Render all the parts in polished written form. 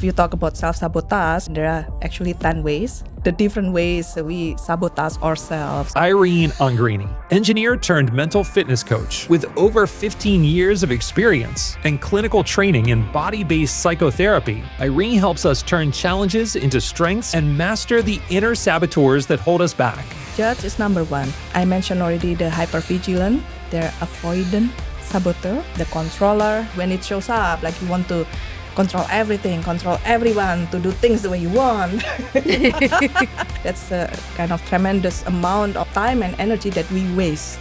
If you talk about self-sabotage, there are actually 10 ways. The different ways we sabotage ourselves. Irene Anggreeni, engineer turned mental fitness coach with over 15 years of experience and clinical training in body-based psychotherapy. Irene helps us turn challenges into strengths and master the inner saboteurs that hold us back. Judge is number one. I mentioned already the hypervigilant, the avoidant saboteur, the controller. When it shows up, like you want to control everything, control everyone, to do things the way you want. That's a kind of tremendous amount of time and energy that we waste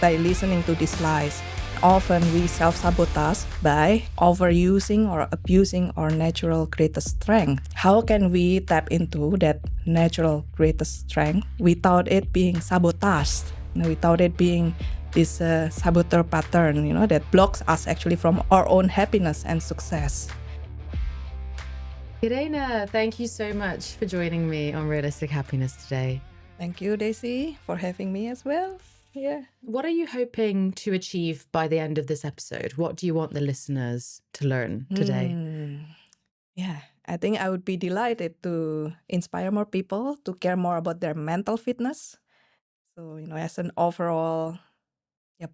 by listening to these lies. Often we self-sabotage by overusing or abusing our natural greatest strength. How can we tap into that natural greatest strength without it being sabotaged? Without it being this saboteur pattern, that blocks us actually from our own happiness and success. Irene, thank you so much for joining me on Realistic Happiness today. Thank you, Daisy, for having me as well. Yeah. What are you hoping to achieve by the end of this episode? What do you want the listeners to learn today? Yeah, I think I would be delighted to inspire more people to care more about their mental fitness. So, as an overall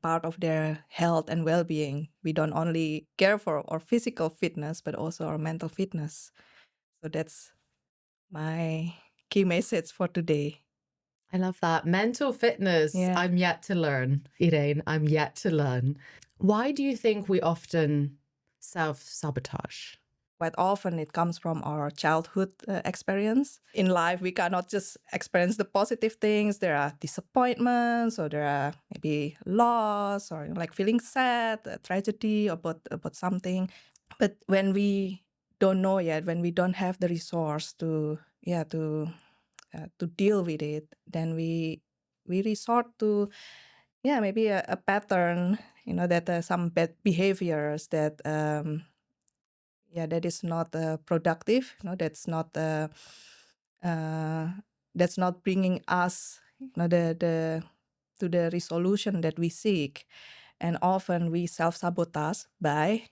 part of their health and well-being, we don't only care for our physical fitness, but also our mental fitness. So that's my key message for today. I love that. Mental fitness. Yeah. I'm yet to learn, Irene. I'm yet to learn. Why do you think we often self-sabotage? Quite often it comes from our childhood experience. In life, we cannot just experience the positive things. There are disappointments, or there are maybe loss, or like feeling sad, a tragedy about something. But when we don't know yet, when we don't have the resource to deal with it, then we resort to maybe a pattern, that some bad behaviors that that is not productive, that's not bringing us the to the resolution that we seek. And often we self-sabotage by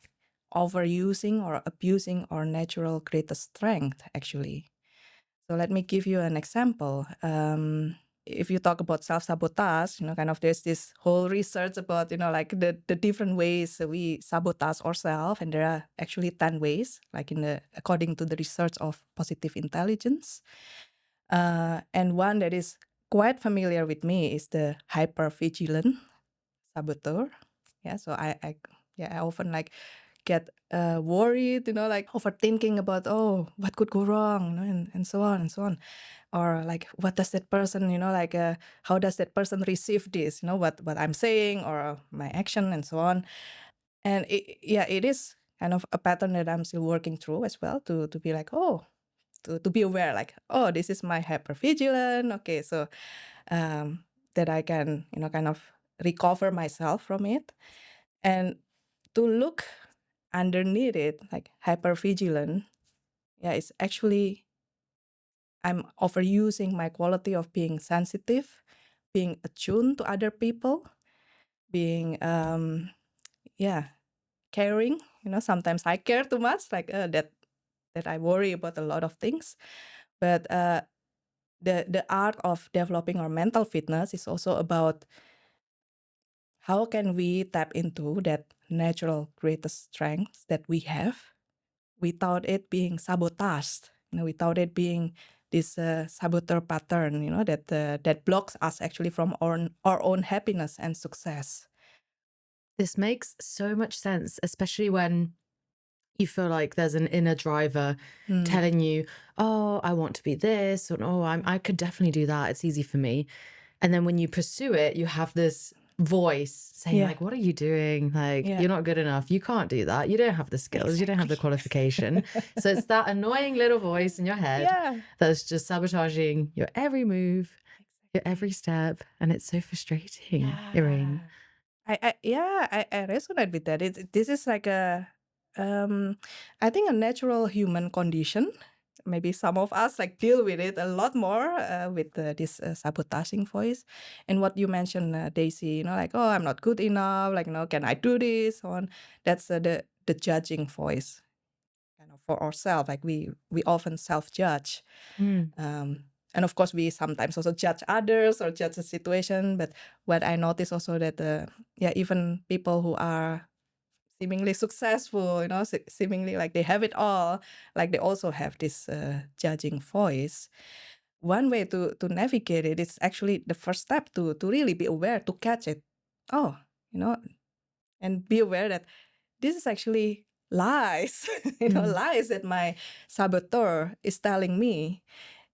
overusing or abusing our natural greatest strength, actually. So let me give you an example. If you talk about self-sabotage, kind of there's this whole research about, like the different ways we sabotage ourselves. And there are actually 10 ways, like according to the research of positive intelligence. And one that is quite familiar with me is the hypervigilant saboteur. Yeah, so I often like get worried, like overthinking about, what could go wrong, and so on and so on. Or like, what does that person, like, how does that person receive this, what I'm saying or my action and so on. And it is kind of a pattern that I'm still working through as well, to be like, to be aware, like, this is my hypervigilant. Okay, so that I can, kind of recover myself from it. And to look underneath it, like hypervigilant, it's actually I'm overusing my quality of being sensitive, being attuned to other people, being caring. Sometimes I care too much, like that I worry about a lot of things. But the art of developing our mental fitness is also about how can we tap into that natural greatest strength that we have without it being sabotaged, without it being this saboteur pattern, that blocks us actually from our own happiness and success. This makes so much sense, especially when you feel like there's an inner driver telling you, oh, I want to be this, or oh, I could definitely do that. It's easy for me. And then when you pursue it, you have this voice saying, like, what are you doing? Like, you're not good enough. You can't do that. You don't have the skills. You don't have the qualification. So it's that annoying little voice in your head that's just sabotaging your every move, your every step. And it's so frustrating, Irene. I resonate with that. This is like I think a natural human condition. Maybe some of us like deal with it a lot more with this sabotaging voice. And what you mentioned, Daisy, like, I'm not good enough. Like, can I do this? So on. That's the judging voice, kind of for ourselves. Like we often self-judge. Mm. And of course, we sometimes also judge others or judge the situation. But what I notice also that even people who are seemingly successful, seemingly like they have it all, like they also have this judging voice. One way to navigate it is actually the first step to really be aware, to catch it. Oh, and be aware that this is actually lies, lies that my saboteur is telling me.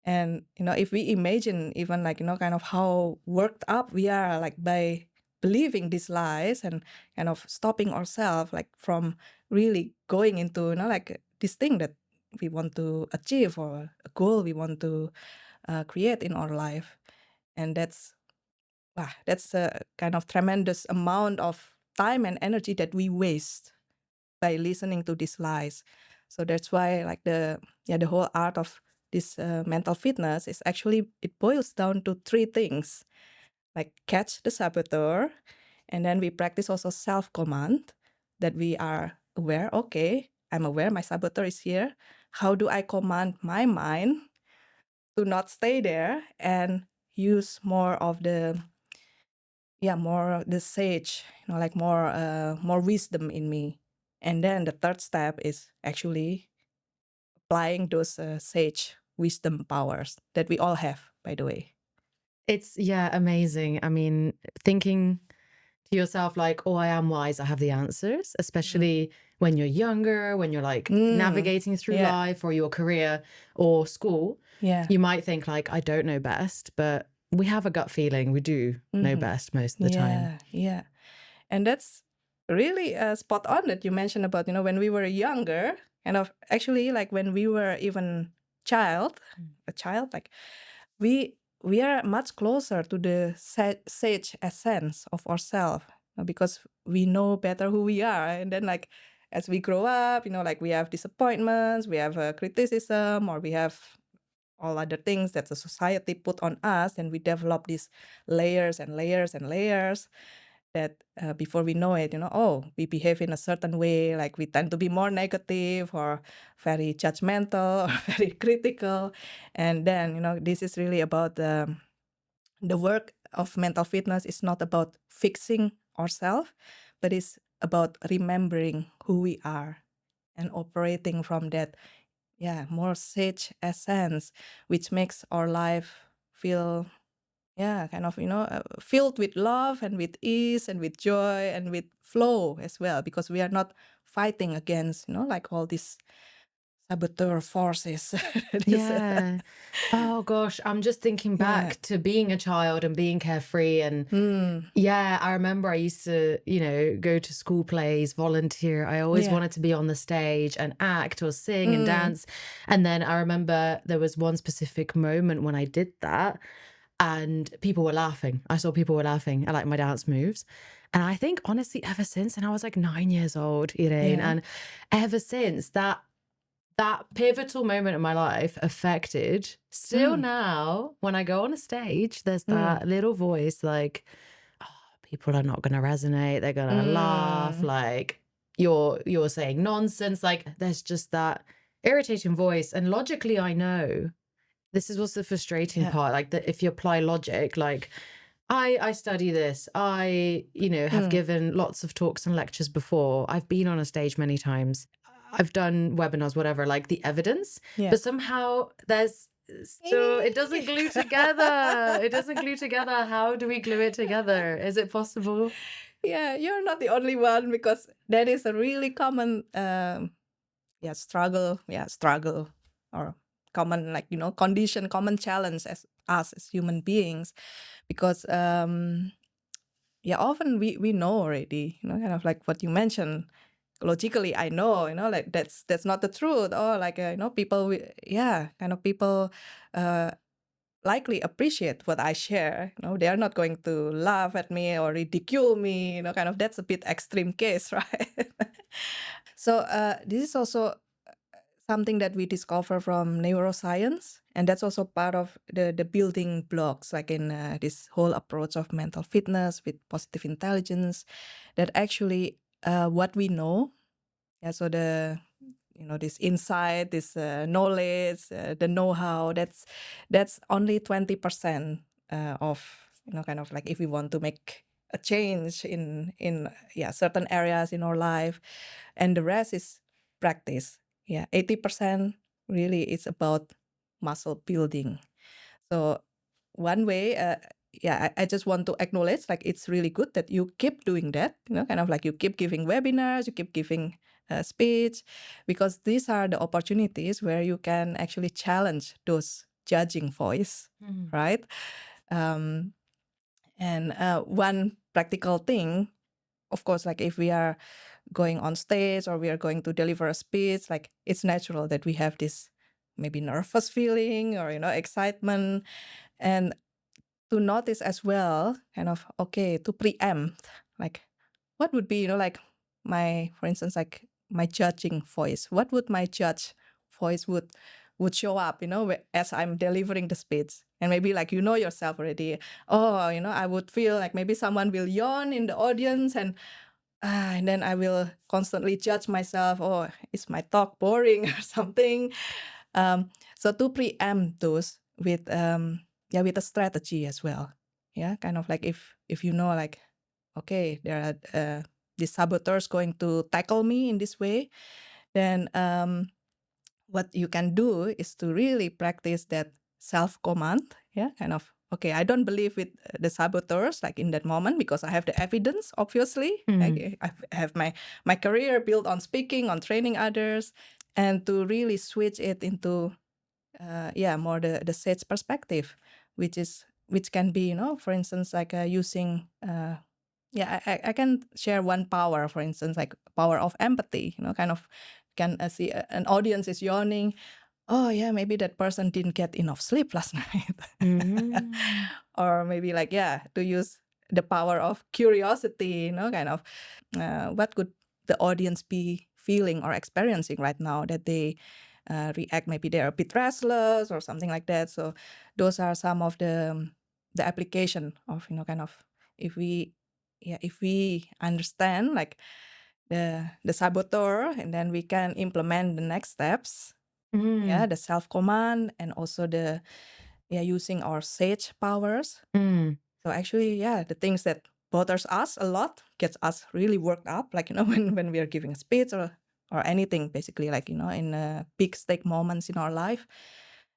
And if we imagine even like kind of how worked up we are like by believing these lies, and kind of stopping ourselves like from really going into like this thing that we want to achieve, or a goal we want to create in our life. And that's a kind of tremendous amount of time and energy that we waste by listening to these lies. So that's why like the whole art of this mental fitness is actually, it boils down to three things: like catch the saboteur, and then we practice also self-command, that we are aware, okay, I'm aware my saboteur is here. How do I command my mind to not stay there and use more of the sage, like more wisdom in me. And then the third step is actually applying those sage wisdom powers that we all have, by the way. It's, amazing. I mean, thinking to yourself like, oh, I am wise, I have the answers, especially when you're younger, when you're like navigating through Yeah. life or your career or school, Yeah. you might think like, I don't know best, but we have a gut feeling we do know best most of the time. Yeah. And that's really spot on that you mentioned about, when we were younger, and of actually like when we were even a child, like we are much closer to the sage essence of ourselves, because we know better who we are. And then like as we grow up, like we have disappointments, we have criticism, or we have all other things that the society put on us, and we develop these layers and layers and layers that before we know it, we behave in a certain way, like we tend to be more negative or very judgmental or very critical. And then, this is really about the work of mental fitness is not about fixing ourselves, but it's about remembering who we are and operating from that, more sage essence, which makes our life feel kind of filled with love and with ease and with joy and with flow as well, because we are not fighting against like all these saboteur forces. This, Yeah. Oh gosh, I'm just thinking yeah. back to being a child and being carefree. And yeah, I remember I used to, go to school plays, volunteer. I always Yeah. wanted to be on the stage and act or sing and dance. And then I remember there was one specific moment when I did that and people were laughing. I saw people were laughing at like my dance moves. And I think honestly, ever since, and I was like 9 years old, Irene, Yeah. and ever since that pivotal moment in my life affected still now when I go on a stage, there's that little voice like, oh, people are not going to resonate. They're going to laugh. Like you're saying nonsense. Like there's just that irritating voice. And logically, I know this is what's the frustrating part. Like that if you apply logic, like I study this. I, have given lots of talks and lectures before. I've been on a stage many times. I've done webinars, whatever, like the evidence. But somehow there's still, it doesn't glue together. It doesn't glue together. How do we glue it together? Is it possible? Yeah, you're not the only one, because that is a really common struggle, or common like condition, common challenge as us as human beings, because often we know already, kind of like what you mentioned. Logically, I know, like that's not the truth, or like people, kind of people likely appreciate what I share. They are not going to laugh at me or ridicule me. Kind of that's a bit extreme case, right? So this is also something that we discover from neuroscience, and that's also part of the building blocks, like in this whole approach of mental fitness with positive intelligence, that actually what we know, so this insight, this knowledge, the know-how. That's only 20% of kind of like if we want to make a change in certain areas in our life, and the rest is practice. 80% really is about muscle building. So one way, I just want to acknowledge, like, it's really good that you keep doing that, kind of like you keep giving webinars, you keep giving speech, because these are the opportunities where you can actually challenge those judging voice, right? Um, and one practical thing, of course, like if we are going on stage or we are going to deliver a speech, like it's natural that we have this maybe nervous feeling or excitement, and to notice as well, kind of, okay, to preempt, like what would be, like for instance, like my judging voice, what would my judge voice would show up, as I'm delivering the speech. And maybe like yourself already, oh, I would feel like maybe someone will yawn in the audience, and then I will constantly judge myself, oh, is my talk boring or something. So to preempt those with with a strategy as well. Kind of like if like, okay, there are these saboteurs going to tackle me in this way, then what you can do is to really practice that self command. Kind of, okay, I don't believe with the saboteurs like in that moment because I have the evidence, obviously. I have my career built on speaking, on training others, and to really switch it into more the sage perspective, which can be, for instance, like using I can share one power, for instance, like power of empathy, kind of can see an audience is yawning. Oh yeah, maybe that person didn't get enough sleep last night. Or maybe like, to use the power of curiosity, kind of what could the audience be feeling or experiencing right now that they react, maybe they're a bit restless or something like that. So those are some of the application of, kind of, if we understand like the saboteur, and then we can implement the next steps, the self command, and also the using our sage powers. So actually, the things that bothers us a lot gets us really worked up, like when we are giving a speech or anything, basically, like in big stake moments in our life,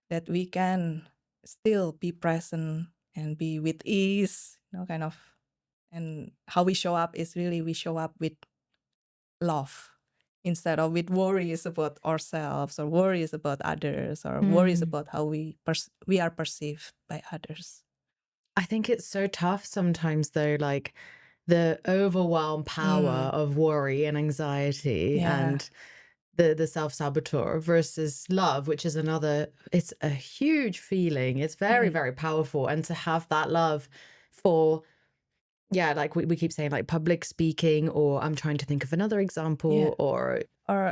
that we can still be present and be with ease, kind of. And how we show up is really we show up with love instead of with worries about ourselves or worries about others or worries about how we are perceived by others. I think it's so tough sometimes, though, like the overwhelm power of worry and anxiety and the self-saboteur versus love, which is another, it's a huge feeling. It's very, very powerful. And to have that love for, like we keep saying, like public speaking, or I'm trying to think of another example, or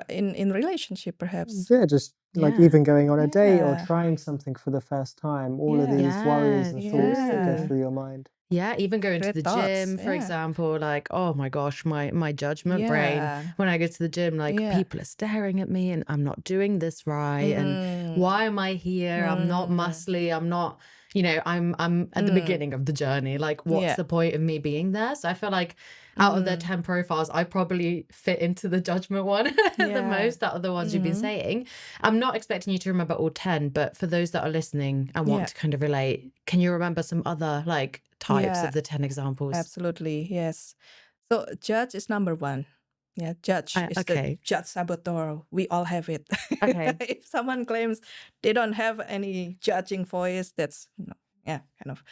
in relationship, perhaps. Yeah, just like even going on a date or trying something for the first time, all of these worries and thoughts that go through your mind. Yeah, even going to Great the thoughts, gym, for example, like, oh my gosh, my judgment brain, when I go to the gym, like people are staring at me and I'm not doing this right. And why am I here? I'm not muscly. I'm not, I'm at the beginning of the journey. Like, what's the point of me being there? So I feel like out of the 10 profiles, I probably fit into the judgment one the most out of the ones you've been saying. I'm not expecting you to remember all 10, but for those that are listening and want to kind of relate, can you remember some other like types of the 10 examples? Absolutely, yes. So judge is number one. Judge is the judge saboteur. We all have it. Okay. If someone claims they don't have any judging voice, that's kind of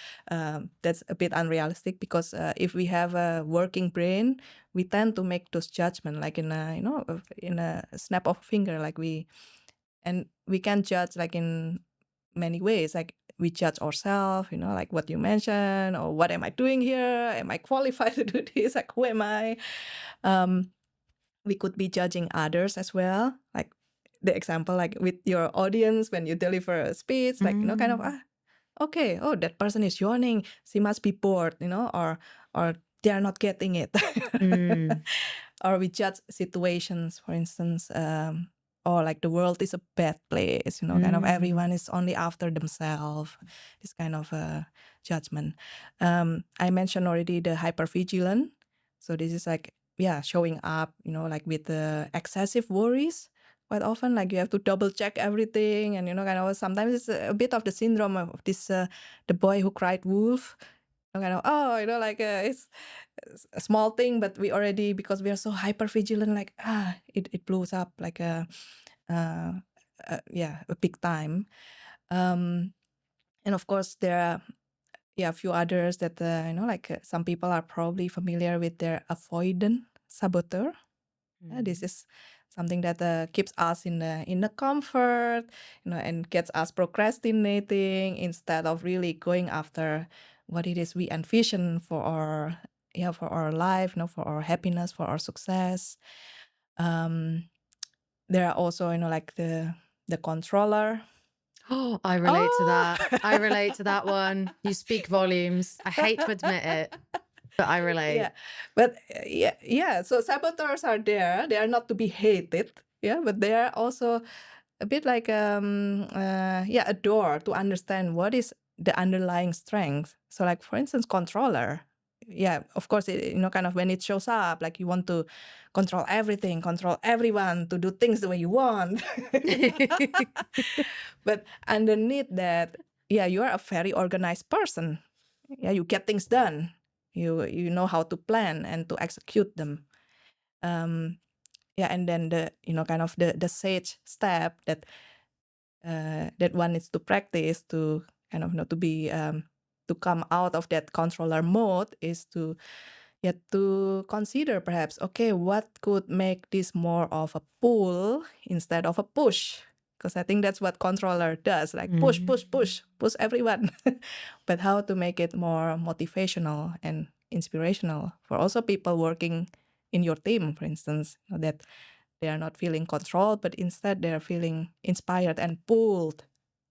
that's a bit unrealistic, because if we have a working brain, we tend to make those judgments like in a snap of a finger, and we can judge like in many ways, like we judge ourselves, like what you mentioned, or what am I doing here? Am I qualified to do this? Like, who am I? We could be judging others as well, like the example, like with your audience when you deliver a speech, like kind of okay, oh, that person is yawning, she must be bored, or they are not getting it. Or we judge situations, for instance, oh, like the world is a bad place, kind of everyone is only after themselves, this kind of judgment. I mentioned already the hypervigilant. So this is like, showing up, like with the excessive worries. Quite often, like you have to double check everything, and kind of sometimes it's a bit of the syndrome of this the boy who cried wolf. Kind of, like it's a small thing, but we already, because we are so hyper vigilant, like it blows up like uh, a big time. And of course there are a few others that like some people are probably familiar with their avoidant saboteur. This is something that keeps us in the comfort, and gets us procrastinating instead of really going after what it is we envision for our life, for our happiness, for our success. There are also, like the controller. Oh, I relate to that. I relate to that one. You speak volumes. I hate to admit it, but I relate. Yeah, but so saboteurs are there. They are not to be hated. Yeah, but they are also a bit like a door to understand what is the underlying strength. So like, for instance, controller. Yeah, of course, kind of when it shows up, like you want to control everything, control everyone, to do things the way you want. But underneath that, you are a very organized person. Yeah, you get things done. You know how to plan and to execute them. And then the kind of the sage step that one needs to practice to kind of to be to come out of that controller mode is to consider perhaps, okay, what could make this more of a pull instead of a push, because I think that's what controller does, like push everyone. But how to make it more motivational and inspirational for also people working in your team, for instance, that they are not feeling controlled, but instead they are feeling inspired and pulled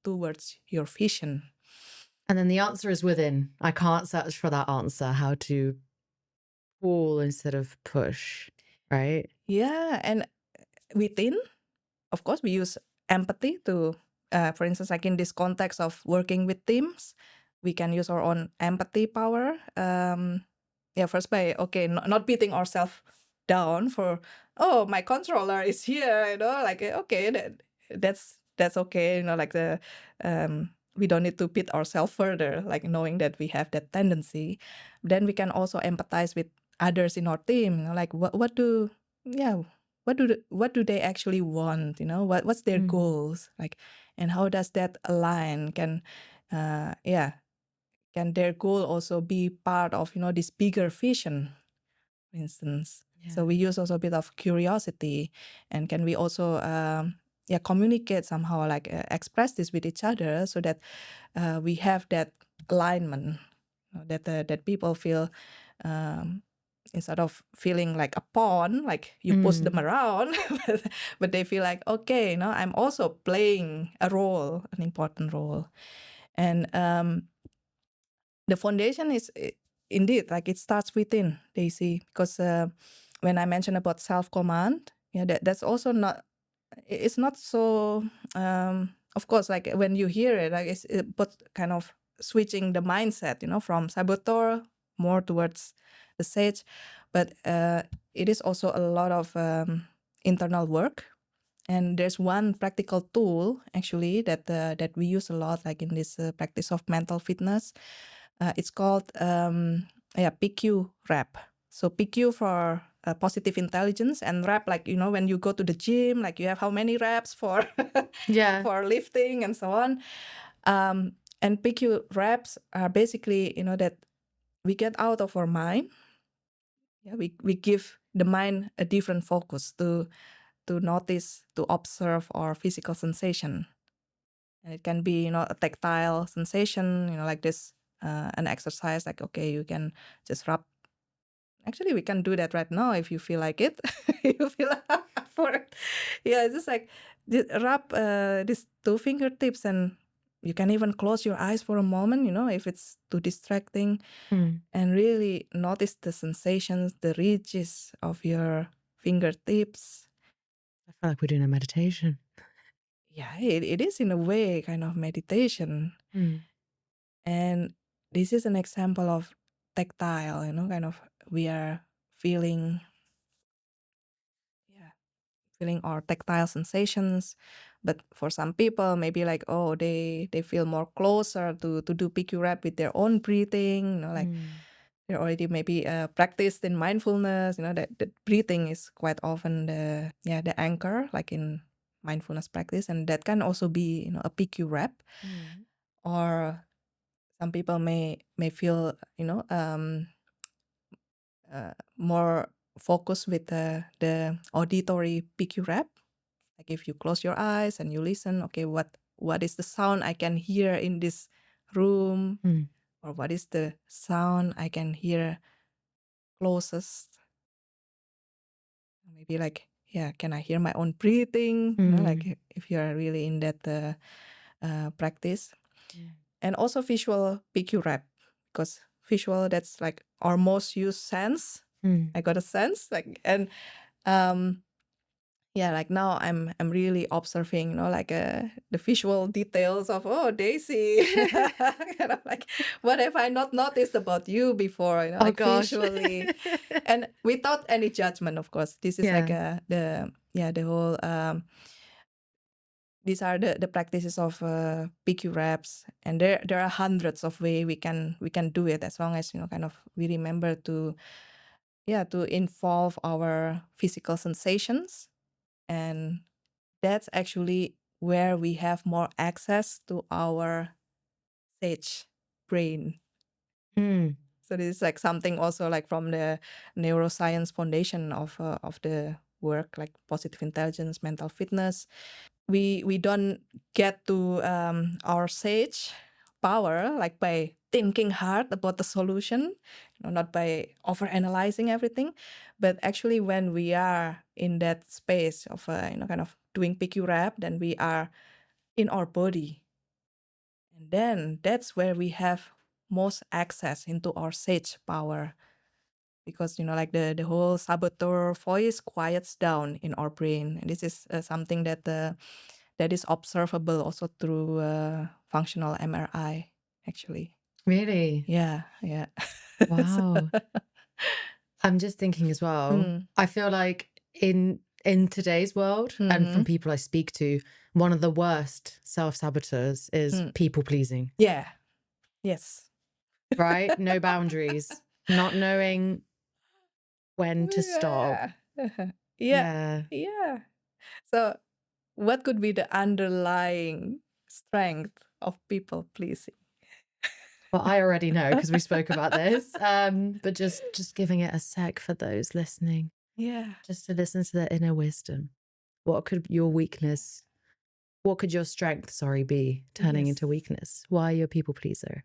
towards your vision. And then the answer is within. I can't search for that answer, how to pull instead of push, right? Yeah, and within, of course, we use empathy to, for instance, like in this context of working with teams, we can use our own empathy power. First by, okay, not beating ourselves down for, oh, my controller is here, like, okay, that's okay, like we don't need to beat ourselves further, like knowing that we have that tendency. Then we can also empathize with others in our team, like what do what do they actually want, what's their goals, like, and how does that align? Can their goal also be part of this bigger vision, for instance? So we use also a bit of curiosity, and can we also communicate somehow, like express this with each other, so that we have that alignment, that people feel, instead of feeling like a pawn, like you push them around, but they feel like, okay, I'm also playing a role, an important role. And the foundation is indeed, like, it starts within, Daisy, because when I mentioned about self-command, that's also not, it's not so, of course, like when you hear it, like but kind of switching the mindset, from saboteur more towards the sage, but it is also a lot of internal work. And there's one practical tool actually that we use a lot, like in this practice of mental fitness. It's called PQ rep. So PQ for positive intelligence, and rep, like, when you go to the gym, like you have how many reps for for lifting and so on. And PQ reps are basically, that we get out of our mind. We give the mind a different focus to notice, to observe our physical sensation. And it can be, a tactile sensation, like this, an exercise, like, okay, you can just rub. Actually, we can do that right now if you feel like it. You feel for it. Yeah, it's just like rub these two fingertips, and you can even close your eyes for a moment, if it's too distracting, and really notice the sensations, the reaches of your fingertips. I feel like we're doing a meditation. Yeah, it is in a way kind of meditation. And this is an example of tactile, kind of we are feeling, yeah, feeling our tactile sensations. But for some people, maybe like, oh, they feel more closer to do PQ rep with their own breathing, like they're already maybe practiced in mindfulness, that breathing is quite often the anchor, like in mindfulness practice. And that can also be, a PQ rep. Or some people may feel, more focused with the auditory PQ rep. Like if you close your eyes and you listen, okay, what is the sound I can hear in this room, or what is the sound I can hear closest? Maybe like, yeah, can I hear my own breathing? Like if you are really in that practice. And also visual PQ rep, because visual, that's like our most used sense. I got a sense, like, and like now I'm really observing, like the visual details of, oh, Daisy, kind of like, what have I not noticed about you before, Oh like gosh. visually, and without any judgment, of course. This is like the whole these are the practices of PQ reps, and there are hundreds of ways we can do it, as long as kind of we remember to involve our physical sensations. And that's actually where we have more access to our sage brain. So this is like something also like from the neuroscience foundation of the work, like positive intelligence, mental fitness. We don't get to our sage power like by thinking hard about the solution, not by overanalyzing everything, but actually when we are in that space of kind of doing PQ rep, then we are in our body, and then that's where we have most access into our sage power, because like the whole saboteur voice quiets down in our brain. And this is something that that is observable also through functional MRI, actually. Really? Yeah. Wow. I'm just thinking as well, I feel like in today's world, and from people I speak to, one of the worst self-saboteurs is people pleasing. Yeah. Yes. Right? No boundaries, not knowing when to stop. Yeah. So what could be the underlying strength of people pleasing? Well, I already know because we spoke about this, but just giving it a sec for those listening. Yeah. Just to listen to their inner wisdom. What could your weakness, what could your strength, be turning into weakness? Why are you a people pleaser?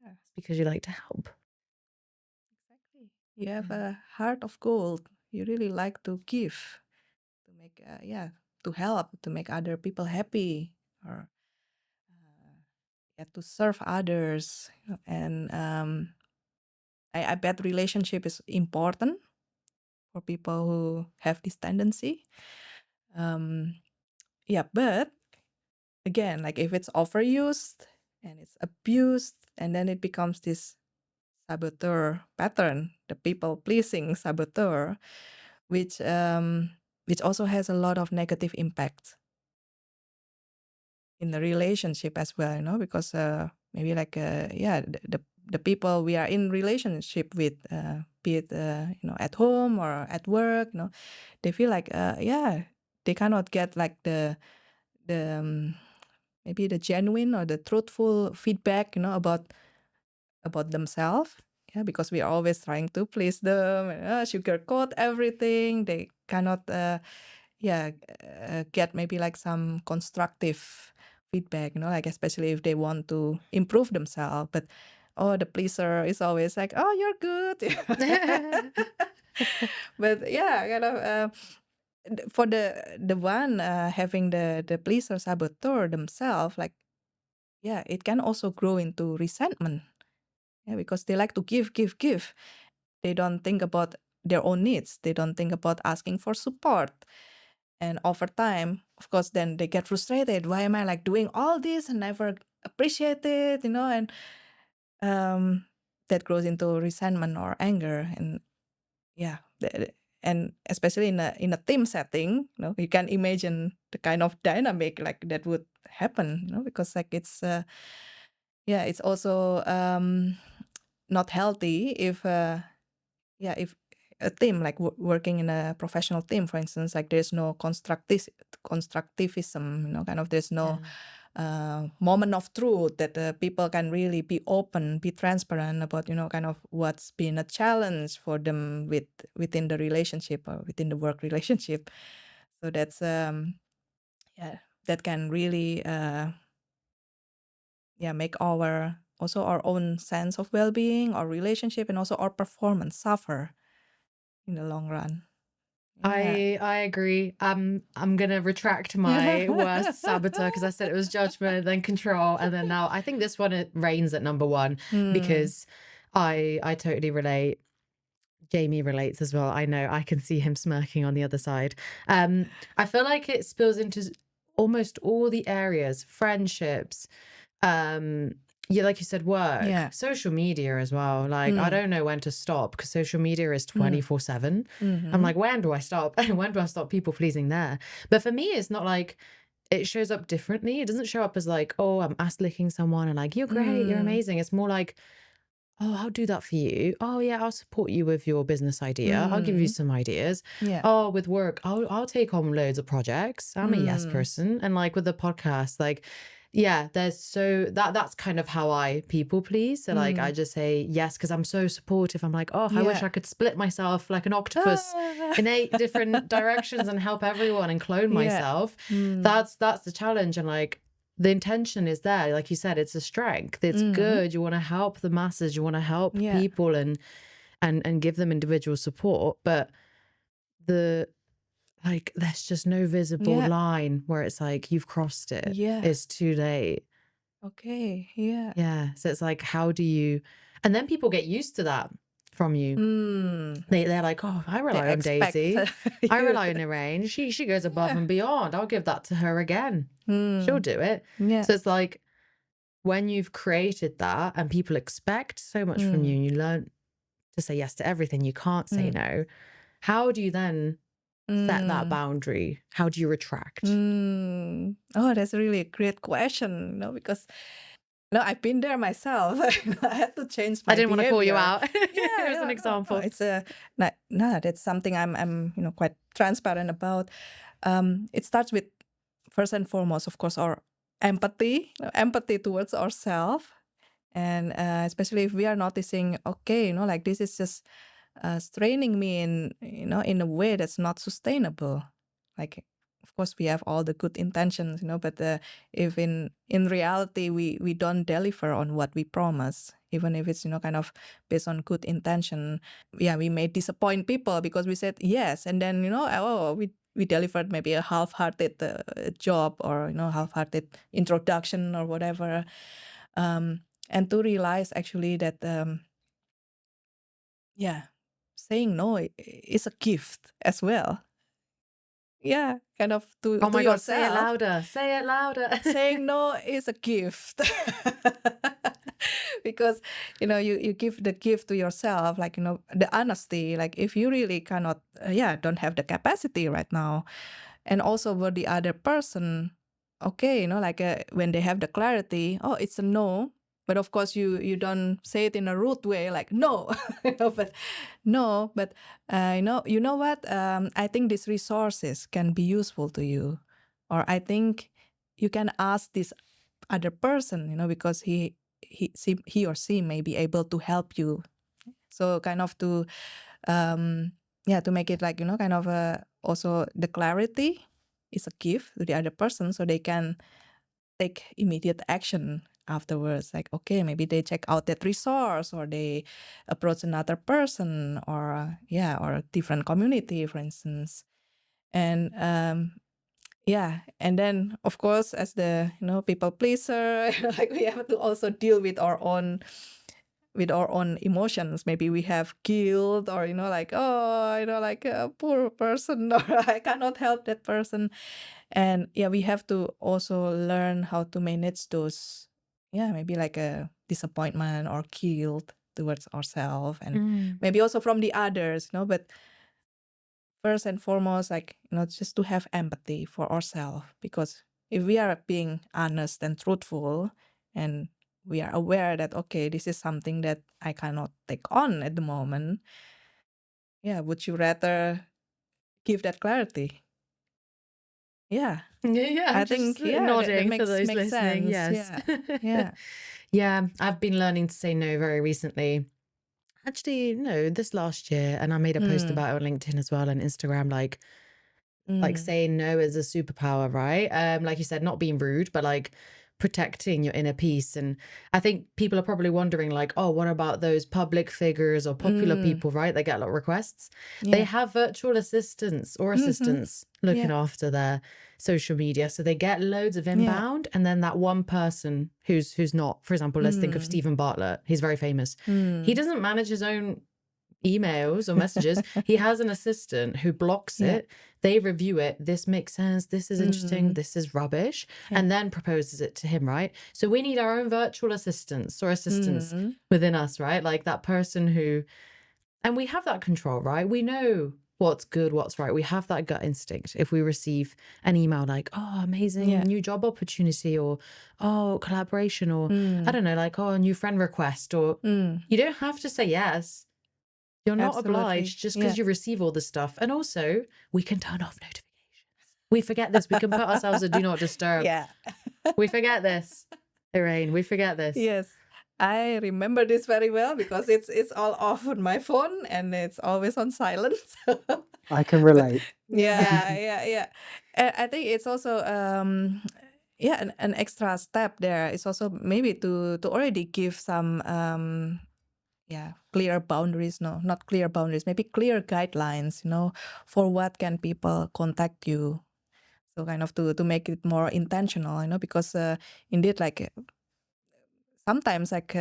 Yeah. It's because you like to help. Exactly. You have a heart of gold. You really like to give, to make, to help, to make other people happy, or to serve others. And I bet relationship is important for people who have this tendency. But again, like if it's overused and it's abused, and then it becomes this saboteur pattern, the people pleasing saboteur, which also has a lot of negative impact in the relationship as well, because maybe like the people we are in relationship with, be it at home or at work, they feel like they cannot get like the maybe the genuine or the truthful feedback, about themselves. Yeah, because we are always trying to please them, sugarcoat everything. They cannot get maybe like some constructive feedback, like especially if they want to improve themselves. But the pleaser is always like, oh, you're good. But kind of for the one having the pleaser saboteur themselves, like it can also grow into resentment. Yeah, because they like to give. They don't think about their own needs. They don't think about asking for support. And over time, of course, then they get frustrated. Why am I like doing all this and never appreciate it, and that grows into resentment or anger. And yeah, and especially in a team setting, you can imagine the kind of dynamic like that would happen, because like it's it's also not healthy if if a team like working in a professional team, for instance, like there's no constructivism, kind of there's no moment of truth that people can really be open, be transparent about, kind of what's been a challenge for them within the relationship or within the work relationship. So that's that can really make our own sense of well-being, our relationship, and also our performance suffer in the long run. I agree. I'm gonna retract my worst saboteur because I said it was judgment, then control, and then now I think this one it reigns at number one because I totally relate. Jamie relates as well. I know I can see him smirking on the other side. I feel like it spills into almost all the areas, friendships, like you said, work, social media as well. Like I don't know when to stop because social media is 24/7. I'm like, when do I stop? When do I stop people pleasing there? But for me, it's not like it shows up differently. It doesn't show up as like, oh, I'm ass licking someone and like, you're great, you're amazing. It's more like, oh, I'll do that for you. Oh yeah, I'll support you with your business idea. I'll give you some ideas. Oh, with work, I'll take on loads of projects. I'm a yes person. And like with the podcast, like, yeah, that's kind of how I people please. So like I just say yes because I'm so supportive. I'm like, oh, I wish I could split myself like an octopus in 8 different directions and help everyone and clone myself. That's the challenge. And like the intention is there. Like you said, it's a strength. It's good. You want to help the masses. You want to help people and give them individual support. But there's just no visible line where it's like, you've crossed it. It's too late. Okay. Yeah. Yeah. So it's like, how do you, and then people get used to that from you. They're like, oh, I rely on Daisy. I rely on Irene. She goes above and beyond. I'll give that to her again. She'll do it. So it's like when you've created that and people expect so much from you and you learn to say yes to everything, you can't say no. How do you then set that boundary? How do you retract? Oh, that's really a great question, because I've been there myself. I had to change my I didn't want to call you behavior. out. Here's an example. It's that's something I'm quite transparent about. It starts with, first and foremost, of course, our empathy towards ourselves, and especially if we are noticing, okay, like this is just straining me in a way that's not sustainable. Like, of course, we have all the good intentions, but if in reality we don't deliver on what we promise, even if it's kind of based on good intention, we may disappoint people because we said yes, and then we delivered maybe a half-hearted job or half-hearted introduction or whatever, and to realize actually that saying no is a gift as well. Yeah, kind of to Oh my God, yourself. say it louder. Say it louder. Saying no is a gift. Because you give the gift to yourself, like the honesty, like if you really cannot don't have the capacity right now, and also for the other person, okay, like when they have the clarity, oh, it's a no, but of course you don't say it in a rude way like no. But you know what, I think these resources can be useful to you, or I think you can ask this other person, because he or she may be able to help you. So kind of to to make it like kind of also the clarity is a gift to the other person, so they can take immediate action afterwards. Like, okay, maybe they check out that resource, or they approach another person, or or a different community, for instance. And and then of course, as the people pleaser, like we have to also deal with our own with our own emotions. Maybe we have guilt, or like, oh, like a poor person, or I cannot help that person. And we have to also learn how to manage those, maybe like a disappointment or guilt towards ourselves, and maybe also from the others, but first and foremost, like, just to have empathy for ourselves. Because if we are being honest and truthful, and we are aware that, okay, this is something that I cannot take on at the moment, would you rather give that clarity? Yeah, Yeah, I I'm just think, that nodding for those makes listening. sense. Yes. Yeah. Yeah, I've been learning to say no very recently. Actually, no, this last year, and I made a post about it on LinkedIn as well and Instagram, like saying no is a superpower, right? Like you said, not being rude, but like protecting your inner peace. And I think people are probably wondering, like, oh, what about those public figures or popular people, right? They get a lot of requests. They Yeah. have virtual assistants or assistants looking Yeah. after their social media. So they get loads of Yeah. inbound. And then that one person who's not, for example, let's think of Stephen Bartlett. He's very famous. He doesn't manage his own emails or messages. He has an assistant who blocks Yeah. it. They review it. This makes sense. This is interesting. This is rubbish. And then proposes it to him, right? So we need our own virtual assistants or assistants within us, right? Like that person who, and we have that control, right? We know what's good, what's right. We have that gut instinct. If we receive an email like, oh, amazing new job opportunity, or, oh, collaboration, or I don't know, like, oh, a new friend request, or you don't have to say yes. You're not Absolutely. obliged just because you receive all this stuff. And also, we can turn off notifications. We forget this. We can put ourselves a do not disturb. Yeah. We forget this. Irene, we forget this. Yes. I remember this very well because it's all off on my phone and it's always on silent. I can relate. Yeah. I think it's also an extra step there. It's also maybe to already give some clear boundaries. No, not clear boundaries, maybe clear guidelines, for what can people contact you. So kind of to make it more intentional, because indeed, like, sometimes, like,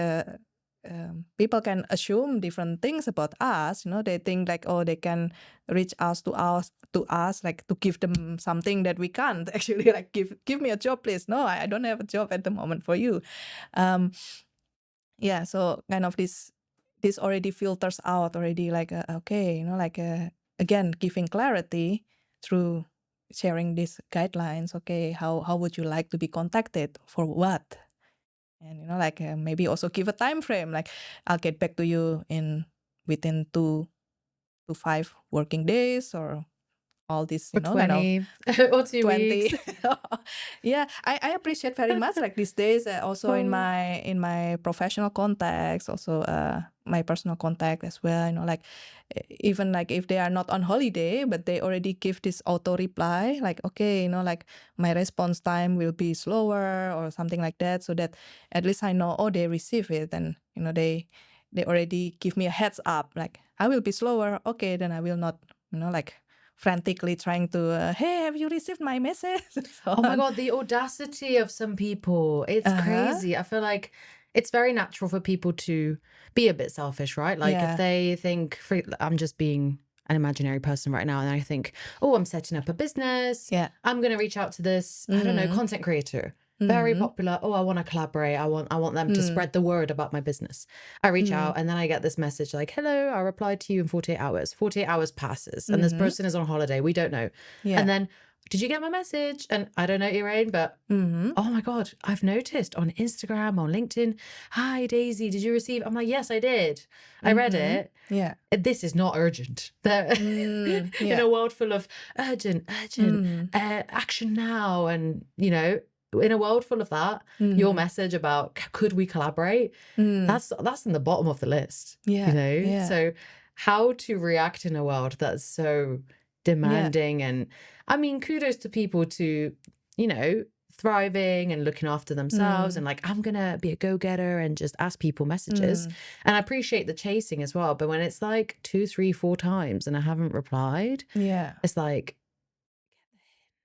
people can assume different things about us. They think like, oh, they can reach us to us, like, to give them something that we can't actually, like, give me a job, please. No, I don't have a job at the moment for you. So kind of this already filters out already, like, okay, like, again, giving clarity through sharing these guidelines. Okay, how would you like to be contacted, for what? And like, maybe also give a time frame, like, I'll get back to you within 2 to 5 working days, or all this, Or kind of 20 or 2 20. weeks. I appreciate very much, like, these days, also in my professional context, also my personal contact as well, like, even like if they are not on holiday, but they already give this auto reply, like, okay, like, my response time will be slower or something like that, so that at least I know, oh, they receive it, and they already give me a heads up, like, I will be slower. Okay, then I will not, like, frantically trying to, hey, have you received my message? So Oh my on. God, the audacity of some people. It's crazy. I feel like it's very natural for people to be a bit selfish, right? Like if they think, I'm just being an imaginary person right now, and I think, oh, I'm setting up a business. I'm going to reach out to this, I don't know, content creator. Very popular. Oh, I want to collaborate. I want them to spread the word about my business. I reach out and then I get this message like, hello, I replied to you in 48 hours. 48 hours passes and this person is on holiday. We don't know. And then, did you get my message? And I don't know, Irene, but oh my God, I've noticed on Instagram, on LinkedIn, hi, Daisy, did you receive? I'm like, yes, I did. I read it. This is not urgent. In a world full of urgent, action now. And, in a world full of that, your message about could we collaborate, that's in the bottom of the list. So how to react in a world that's so demanding. And I mean, kudos to people to thriving and looking after themselves and like, I'm gonna be a go-getter and just ask people messages. And I appreciate the chasing as well, but when it's like 2, 3, 4 times and I haven't replied, it's like,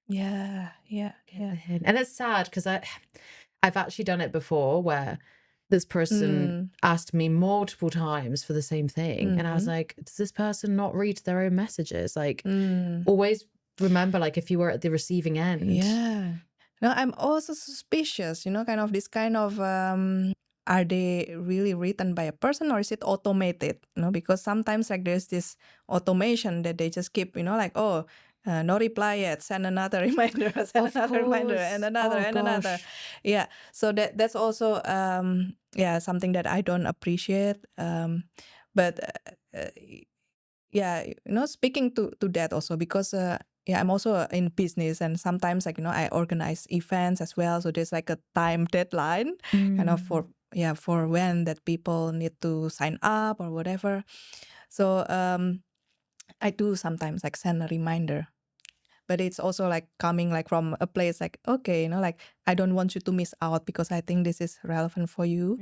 yeah. and it's sad because I've actually done it before where this person asked me multiple times for the same thing. And I was like, does this person not read their own messages? Like, always remember, like, if you were at the receiving end. Yeah. No, I'm also suspicious, kind of this kind of, are they really written by a person or is it automated? Because sometimes like there's this automation that they just keep, like, oh, no reply yet, send another reminder, send Of another reminder, and course. another, Oh, and another. gosh. Yeah. So that's also, something that I don't appreciate. But yeah, speaking to that also, because I'm also in business, and sometimes like I organize events as well, so there's like a time deadline kind of for when that people need to sign up or whatever. So I do sometimes like send a reminder, but it's also like coming like from a place like, okay, like I don't want you to miss out because I think this is relevant for you,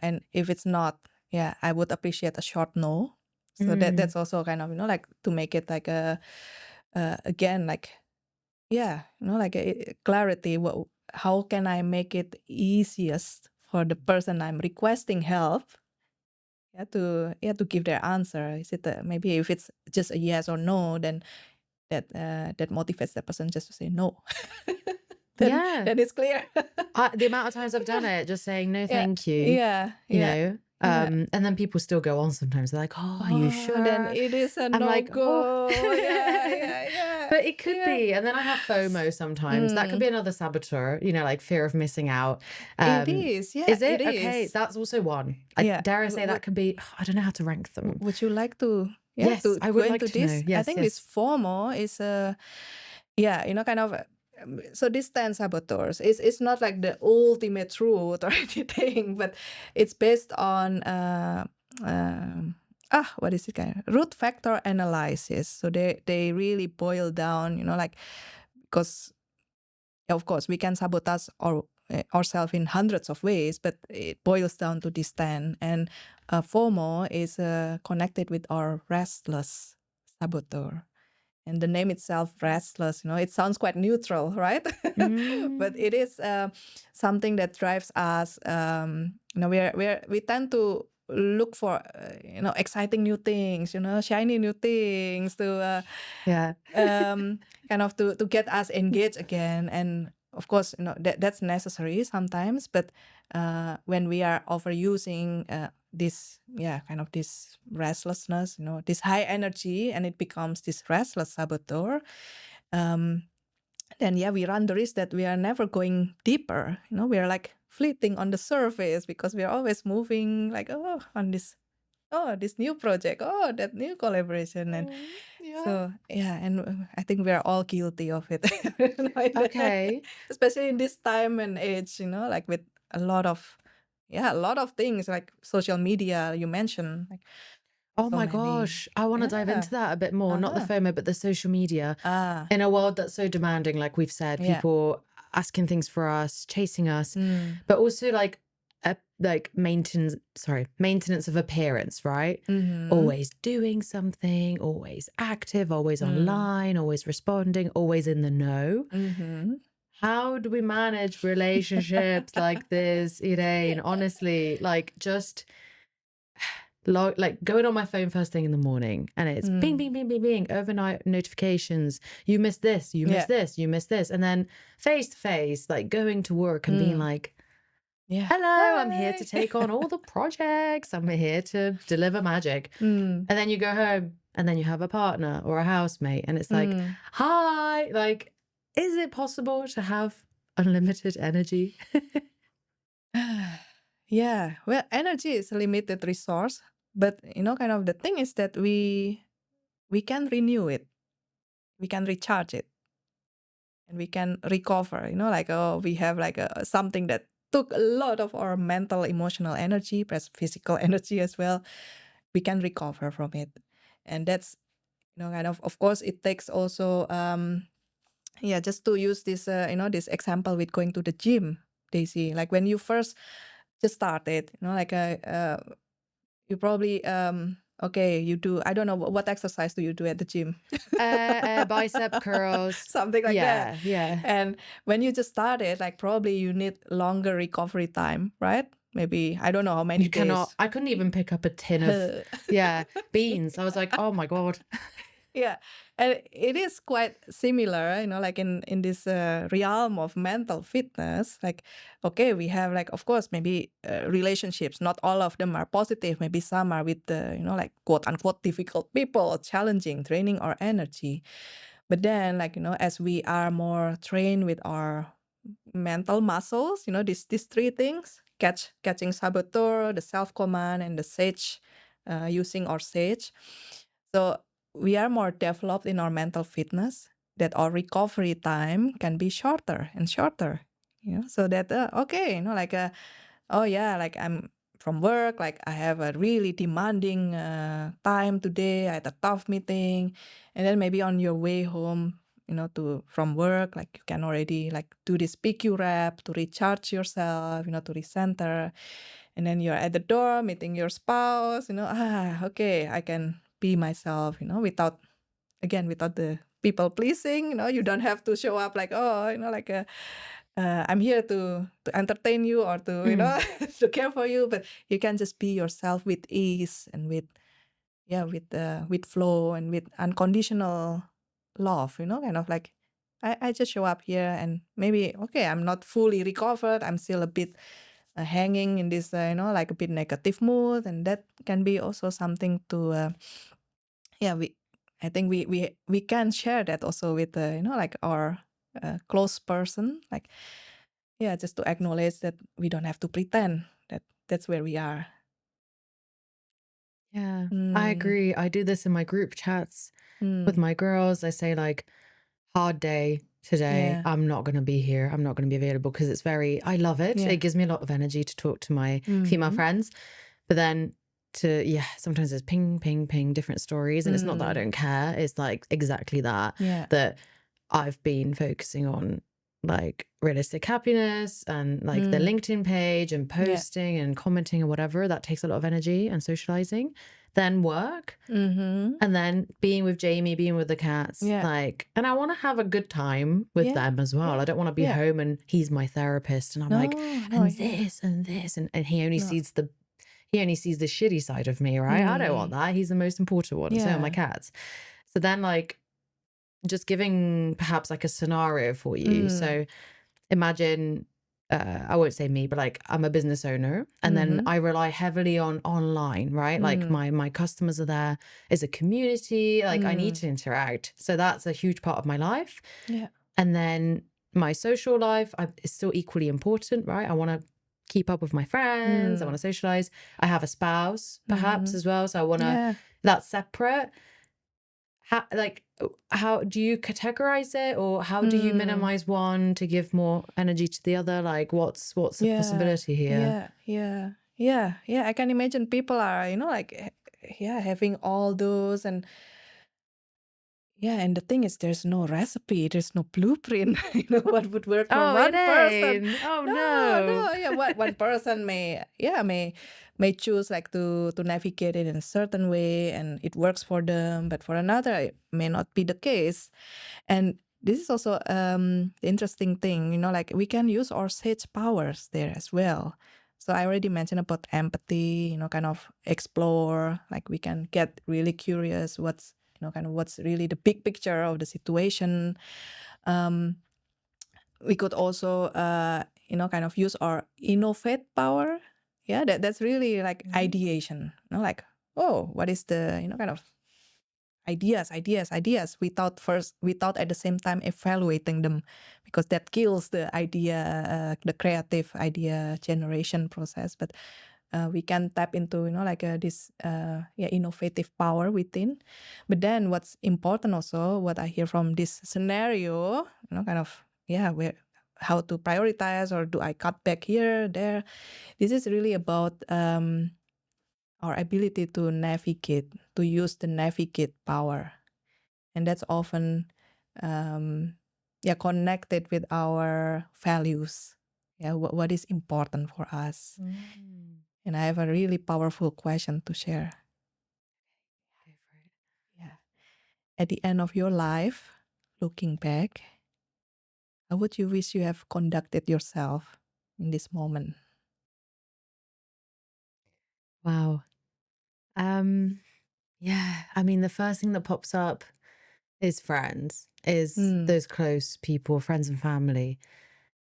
and if it's not, yeah, I would appreciate a short no. So that's also kind of, like to make it like a again, like, yeah, like a clarity. How can I make it easiest for the person I'm requesting help? To give their answer. Is it maybe if it's just a yes or no, then that motivates the person just to say no. Yeah. Then it's clear. The amount of times I've done it, just saying no, Yeah, thank you. yeah, You yeah. know, Yeah. and then people still go on sometimes. They're like, oh, are you sure? Then it is a I'm like, no-go. Yeah. But it could Yeah. be. And then I have FOMO sometimes. That could be another saboteur, like fear of missing out. It is, yeah. Is it? It Okay, is. that's also one. Yeah. Dare I say that could be, I don't know how to rank them. Would you like to, Yes, to I go would into like to this? know. Yes, I think yes. this FOMO is kind of, so this 10 saboteurs is not like the ultimate truth or anything, but it's based on what is it kind of root factor analysis. So they really boil down, like, because of course we can sabotage ourselves in hundreds of ways, but it boils down to this 10. And FOMO is connected with our restless saboteur. And the name itself, restless, it sounds quite neutral, right? But it is something that drives us. We tend to look for, exciting new things, shiny new things to, kind of to get us engaged again. And of course, that's necessary sometimes. But when we are overusing this, kind of this restlessness, this high energy, and it becomes this restless saboteur, then we run the risk that we are never going deeper. We are like fleeting on the surface because we are always moving like, on this new project, that new collaboration. And so and I think we are all guilty of it. Okay. Especially in this time and age, like with a lot of things like social media you mentioned, like, oh so my many. gosh, I want to dive into that a bit more. Not the FOMO, but the social media. In a world that's so demanding, like we've said, people asking things for us, chasing us, but also like maintenance of appearance, right? Always doing something, always active, always online, always responding, always in the know. How do we manage relationships like this, Irene? Honestly, like just like going on my phone first thing in the morning and it's bing, bing, bing, bing, bing, overnight notifications. You missed this, you missed this, you missed this. And then face to face, like going to work and being like, hello, I'm here to take on all the projects. I'm here to deliver magic. And then you go home and then you have a partner or a housemate and it's like, hi, like, is it possible to have unlimited energy? Yeah, well, energy is a limited resource, but kind of the thing is that we can renew it, we can recharge it, and we can recover. Like, we have like something that took a lot of our mental, emotional energy, plus physical energy as well. We can recover from it, and that's kind of course it takes also just to use this this example with going to the gym, Daisy. Like when you first just started, like you probably okay, you do, I don't know, what exercise do you do at the gym? Bicep curls, something like that. Yeah. And when you just started, like probably you need longer recovery time, right? maybe I don't know how many You cannot. days. I couldn't even pick up a tin of beans. I was like, oh my God. Yeah, and it is quite similar, like in this realm of mental fitness. Like, okay, we have like, of course, maybe relationships. Not all of them are positive. Maybe some are with like quote unquote difficult people or challenging, draining our energy. But then, like as we are more trained with our mental muscles, these three things: catching saboteur, the self command, and the sage, using our sage. So we are more developed in our mental fitness, that our recovery time can be shorter and shorter. So that okay, like oh yeah, like I'm from work, like I have a really demanding time today. I had a tough meeting, and then maybe on your way home, to from work, like you can already like do this PQ rep to recharge yourself, to recenter, and then you're at the door meeting your spouse. Okay, I can be myself, without without the people pleasing. You don't have to show up like, oh, like I'm here to entertain you or to to care for you, but you can just be yourself with ease and with with flow and with unconditional love. Kind of like I just show up here, and maybe okay, I'm not fully recovered, I'm still a bit hanging in this like a bit negative mood, and that can be also something to we I think we can share that also with like our close person, like just to acknowledge that we don't have to pretend that that's where we are. Yeah, I agree. I do this in my group chats with my girls. I say like, hard day today. Yeah. I'm not going to be here. I'm not going to be available because it's I love it. Yeah. It gives me a lot of energy to talk to my female friends. But then sometimes there's ping, ping, ping, different stories. And it's not that I don't care. It's like exactly that, that I've been focusing on like realistic happiness and like the LinkedIn page and posting and commenting and whatever. That takes a lot of energy and socializing. Then work, and then being with Jamie, being with the cats, like, and I want to have a good time with them as well. I don't want to be home and he's my therapist and I'm like, this and this, and he only sees the shitty side of me, right? I don't want that. He's the most important one. So are my cats. So then like just giving perhaps like a scenario for you. So imagine, I won't say me, but like I'm a business owner and then I rely heavily on online, right? Like my customers are there, is a community, like I need to interact. So that's a huge part of my life. Yeah. And then my social life is still equally important, right? I want to keep up with my friends. I want to socialize. I have a spouse perhaps as well. So I want to, that's separate. How do you categorize it, or how do you minimize one to give more energy to the other? Like what's the possibility here? Yeah, I can imagine people are like having all those, and and the thing is there's no recipe, there's no blueprint what would work for one person. Oh no. Yeah, one person may choose like to navigate it in a certain way and it works for them, but for another it may not be the case. And this is also the interesting thing, like we can use our sage powers there as well. So I already mentioned about empathy, kind of explore, like we can get really curious what's kind of what's really the big picture of the situation. We could also kind of use our innovate power. Yeah, that's really like ideation, like, oh, what is the kind of ideas without at the same time evaluating them, because that kills the idea, the creative idea generation process. But we can tap into like this innovative power within. But then what's important also, what I hear from this scenario, kind of where how to prioritize, or do I cut back here there, this is really about our ability to navigate, to use the navigate power. And that's often connected with our values. What is important for us. And I have a really powerful question to share. Go for it. Yeah. At the end of your life, looking back, how would you wish you have conducted yourself in this moment? Wow. Yeah, I mean, the first thing that pops up is friends, is those close people, friends and family.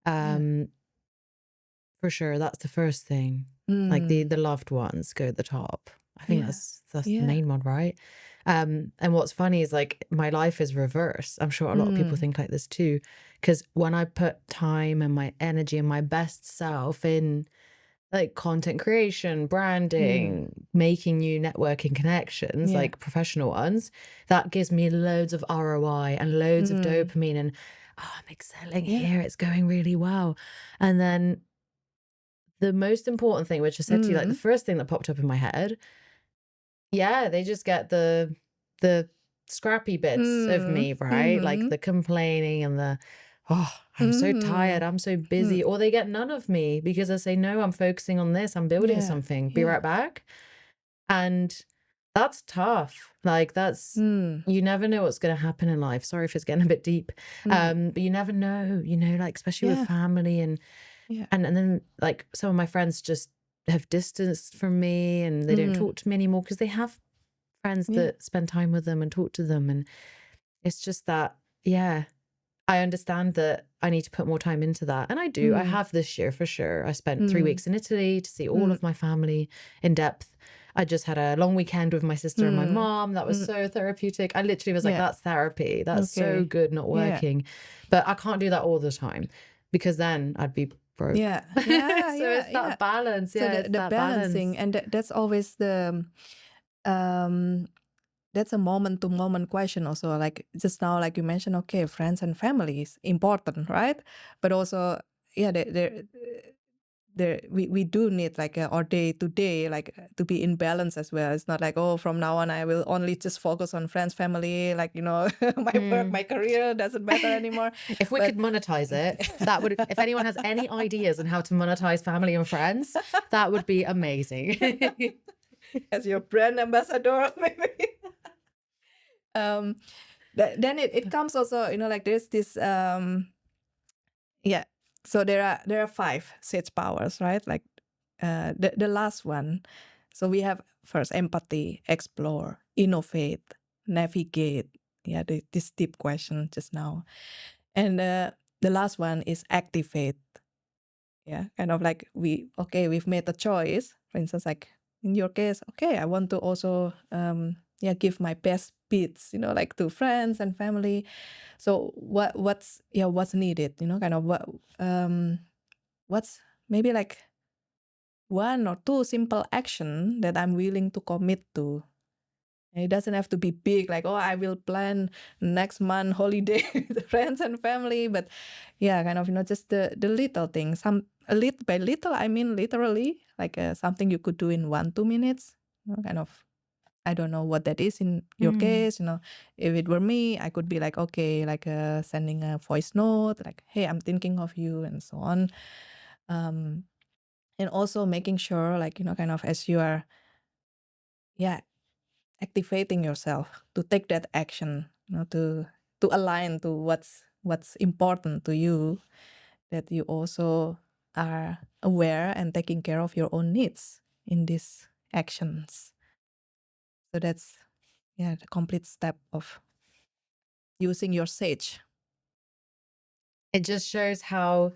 For sure, that's the first thing. Like the loved ones go at the top. I think that's the main one, right? And what's funny is like my life is reverse. I'm sure a lot of people think like this too. Because when I put time and my energy and my best self in like content creation, branding, making new networking connections, like professional ones, that gives me loads of ROI and loads of dopamine and I'm excelling here. It's going really well. And then the most important thing, which I said to you, like the first thing that popped up in my head, they just get the scrappy bits of me, right? Like the complaining and the, oh, I'm so tired, I'm so busy. Or they get none of me because I say, no, I'm focusing on this, I'm building something, be right back. And that's tough. Like that's, you never know what's going to happen in life. Sorry if it's getting a bit deep. But you never know, like especially with family and then like some of my friends just have distanced from me and they don't talk to me anymore because they have friends that spend time with them and talk to them. And it's just that, I understand that I need to put more time into that. And I do. I have this year for sure. I spent 3 weeks in Italy to see all of my family in depth. I just had a long weekend with my sister and my mom. That was so therapeutic. I literally was like, that's therapy. That's so good not working. But I can't do that all the time because then I'd be broke. So it's that balance. So the balancing, and that's always that's a moment to moment question also. Like just now, like you mentioned, okay, friends and family is important, right? But also, we do need like our day to day, like to be in balance as well. It's not like, oh, from now on I will only just focus on friends, family, like, my work, my career doesn't matter anymore. If we could monetize it, that would, if anyone has any ideas on how to monetize family and friends, that would be amazing. As your brand ambassador, maybe. Then it comes also, like there's this so there are 5 sage powers, right? Like the last one. So we have first empathy, explore, innovate, navigate. This deep question just now. And the last one is activate. Kind of like we've made a choice. For instance, like in your case, okay, I want to also give my best bits, like to friends and family. So what's needed, kind of what's maybe like 1 or 2 simple action that I'm willing to commit to. And it doesn't have to be big, like, oh, I will plan next month holiday with friends and family. But kind of, just the little things. By little, I mean literally, like something you could do in 1-2 minutes. Kind of, I don't know what that is in your case. If it were me, I could be like, okay, like sending a voice note, like, hey, I'm thinking of you, and so on. And also making sure, like, kind of as you are, activating yourself to take that action, to align to what's important to you, that you also are aware and taking care of your own needs in these actions. So that's the complete step of using your sage. It just shows how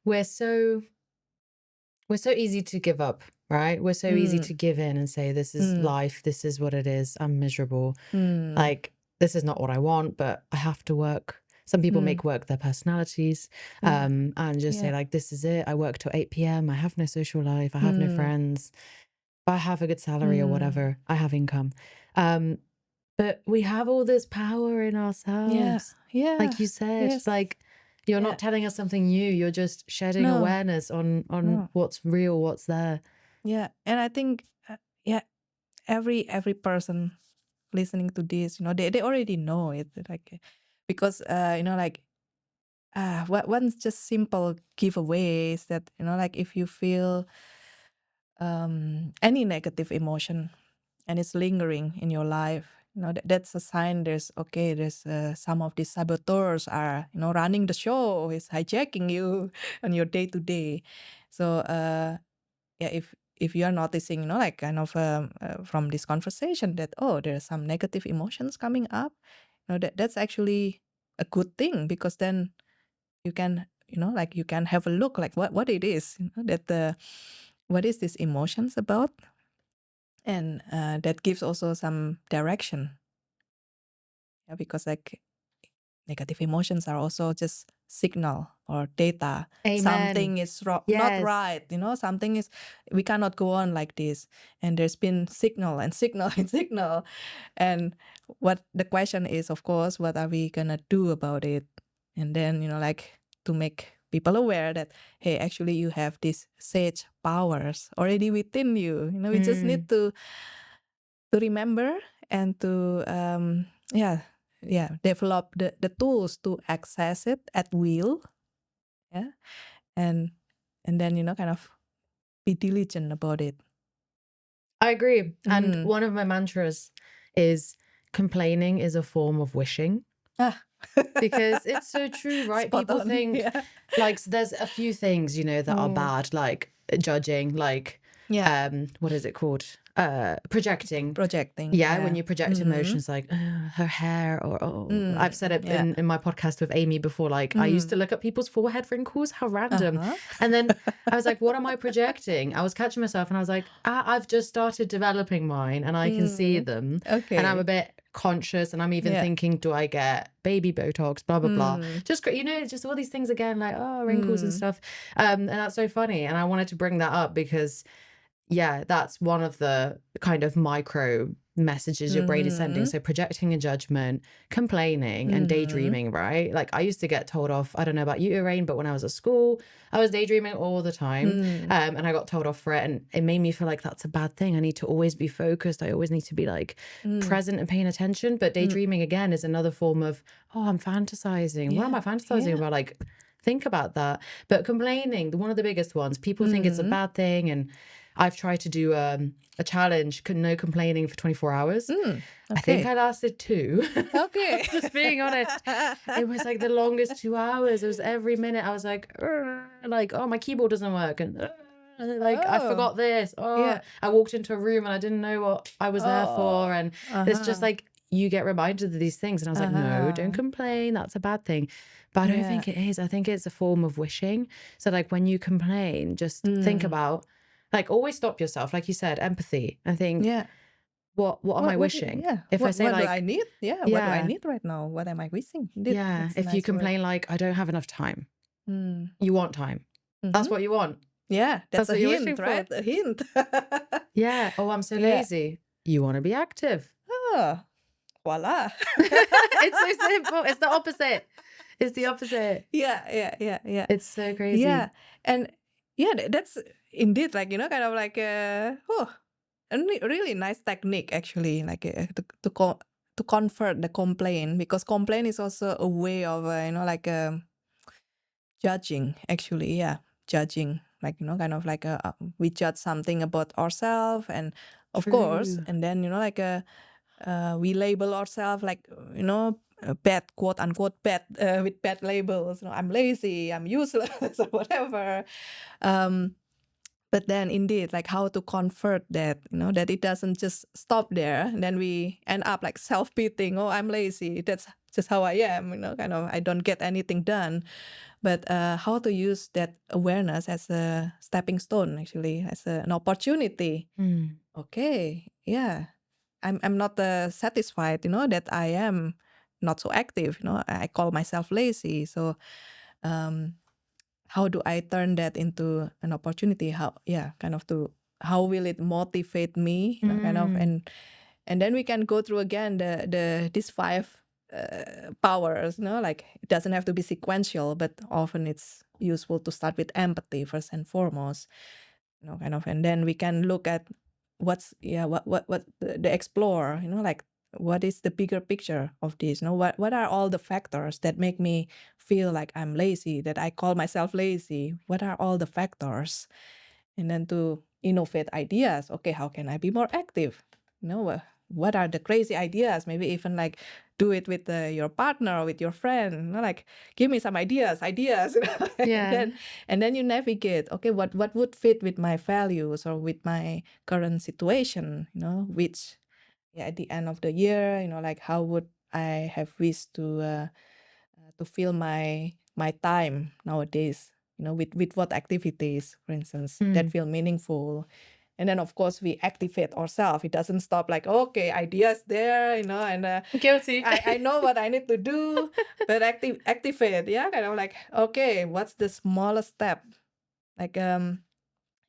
we're so easy to give up, right? We're so easy to give in and say, this is life, this is what it is, I'm miserable. Like, this is not what I want, but I have to work. Some people make work their personalities and just say, like, this is it. I work till 8 p.m. I have no social life. I have no friends. I have a good salary or whatever. I have income. But we have all this power in ourselves. Like you said, like, you're not telling us something new. You're just shedding awareness on what's real, what's there. And I think, every person listening to this, they already know it, like, because like one's just simple giveaways that, like if you feel any negative emotion and it's lingering in your life, that's a sign there's some of these saboteurs are, running the show, is hijacking you on your day to day. So if if you are noticing, like kind of from this conversation that, oh, there are some negative emotions coming up, that's actually a good thing, because then you can, like you can have a look like what it is, that what is this emotions about, and that gives also some direction. Yeah, because like negative emotions are also just signal or data. Amen. Something is not Yes. right, something is, we cannot go on like this. And there's been signal and signal and signal. And what the question is, of course, what are we gonna do about it? And then, like to make people aware that, hey, actually you have these sage powers already within you. We just need to remember and to develop the tools to access it at will. Yeah. And then, kind of be diligent about it. I agree. And one of my mantras is complaining is a form of wishing. Because it's so true, right? Spot People on. think Yeah. like there's a few things, that are bad, like judging, like what is it called? Projecting. Yeah, when you project emotions like her hair, or I've said it in my podcast with Amy before, like I used to look at people's forehead wrinkles, how random. And then I was like, what am I projecting? I was catching myself and I was like, I've just started developing mine and I can see them. Okay. And I'm a bit conscious, and I'm even thinking, do I get baby Botox, blah blah blah, just just all these things again, like wrinkles and stuff, and that's so funny. And I wanted to bring that up because that's one of the kind of micro messages your brain is sending. So projecting a judgment, complaining, and daydreaming, right? Like I used to get told off, I don't know about you, Irene, but when I was at school, I was daydreaming all the time. And I got told off for it, and it made me feel like that's a bad thing. I need to always be focused. I always need to be like present and paying attention. But daydreaming again is another form of, I'm fantasizing. What am I fantasizing about? Like, think about that. But complaining, one of the biggest ones, people think it's a bad thing. And I've tried to do a challenge, no complaining for 24 hours. Okay. I think I lasted 2. Okay. Just being honest. It was like the longest 2 hours. It was every minute I was like, oh, my keyboard doesn't work. And I forgot this. I walked into a room and I didn't know what I was there for. And it's just like, you get reminded of these things. And I was like, no, don't complain. That's a bad thing. But I don't think it is. I think it's a form of wishing. So like when you complain, just think about, like, always stop yourself. Like you said, empathy. I think, what am I wishing? If I say, what like, do I need? What do I need right now? What am I wishing? If you complain like, I don't have enough time. You want time. That's what you want. Yeah, that's a what you're hint, wishing right? for. A hint. Oh, I'm so lazy. You want to be active. Voila. It's so simple. It's the opposite. It's the opposite. Yeah. It's so crazy. Yeah. And that's indeed like, kind of like a really nice technique actually, like to convert the complaint, because complaint is also a way of like judging actually. Judging, like kind of like we judge something about ourselves, and of course, and then like we label ourselves like bad, quote unquote bad, with bad labels. I'm lazy, I'm useless, or whatever. But then indeed, like how to convert that, that it doesn't just stop there. And then we end up like self-pitying. Oh, I'm lazy. That's just how I am, kind of, I don't get anything done. But how to use that awareness as a stepping stone, actually, as an opportunity. Okay, I'm not satisfied, that I am not so active. I call myself lazy. So how do I turn that into an opportunity? How will it motivate me? Kind of, and then we can go through again these 5 powers. Like it doesn't have to be sequential, but often it's useful to start with empathy first and foremost. Kind of, and then we can look at what's what the explore. Like what is the bigger picture of this? What are all the factors that make me feel like I'm lazy, that I call myself lazy? What are all the factors? And then to innovate ideas. Okay, how can I be more active? What are the crazy ideas? Maybe even like do it with your partner or with your friend, you know, like give me some ideas, you know, Yeah. and then you navigate, okay, what would fit with my values or with my current situation, you know, which at the end of the year, you know, like how would I have wished to fill my time nowadays, you know, with what activities, for instance, that feel meaningful. And then of course we activate ourselves. It doesn't stop like, okay, ideas there, you know, and Guilty. I know what I need to do, but activate, yeah, kind of like, okay, what's the smallest step? Like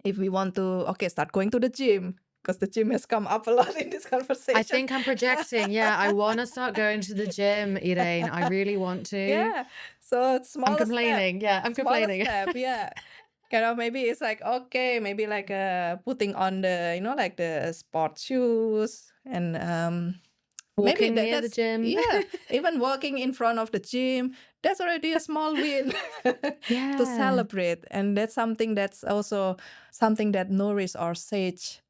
if we want to, okay, start going to the gym, because the gym has come up a lot in this conversation. I think I'm projecting. Yeah, I want to start going to the gym, Irene. I really want to. Yeah, so small. I'm complaining. Yeah, I'm complaining. Step, yeah. Kind of maybe it's like, okay, maybe like putting on the, you know, like the sport shoes and maybe Walking near the that's gym. yeah, even walking in front of the gym, that's already a small win to Yeah. celebrate. And that's something that's also something that nourishes our sage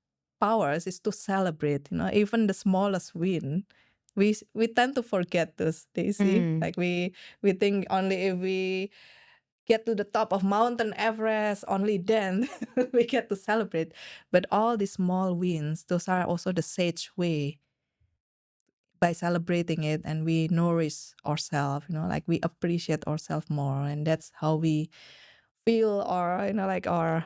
powers, is to celebrate, you know, even the smallest win. We tend to forget this, Daisy. Like we think only if we get to the top of Mountain Everest, only then we get to celebrate. But all these small wins, those are also the sage way. By celebrating it, and we nourish ourselves, you know, like we appreciate ourselves more, and that's how we feel our, you know, like our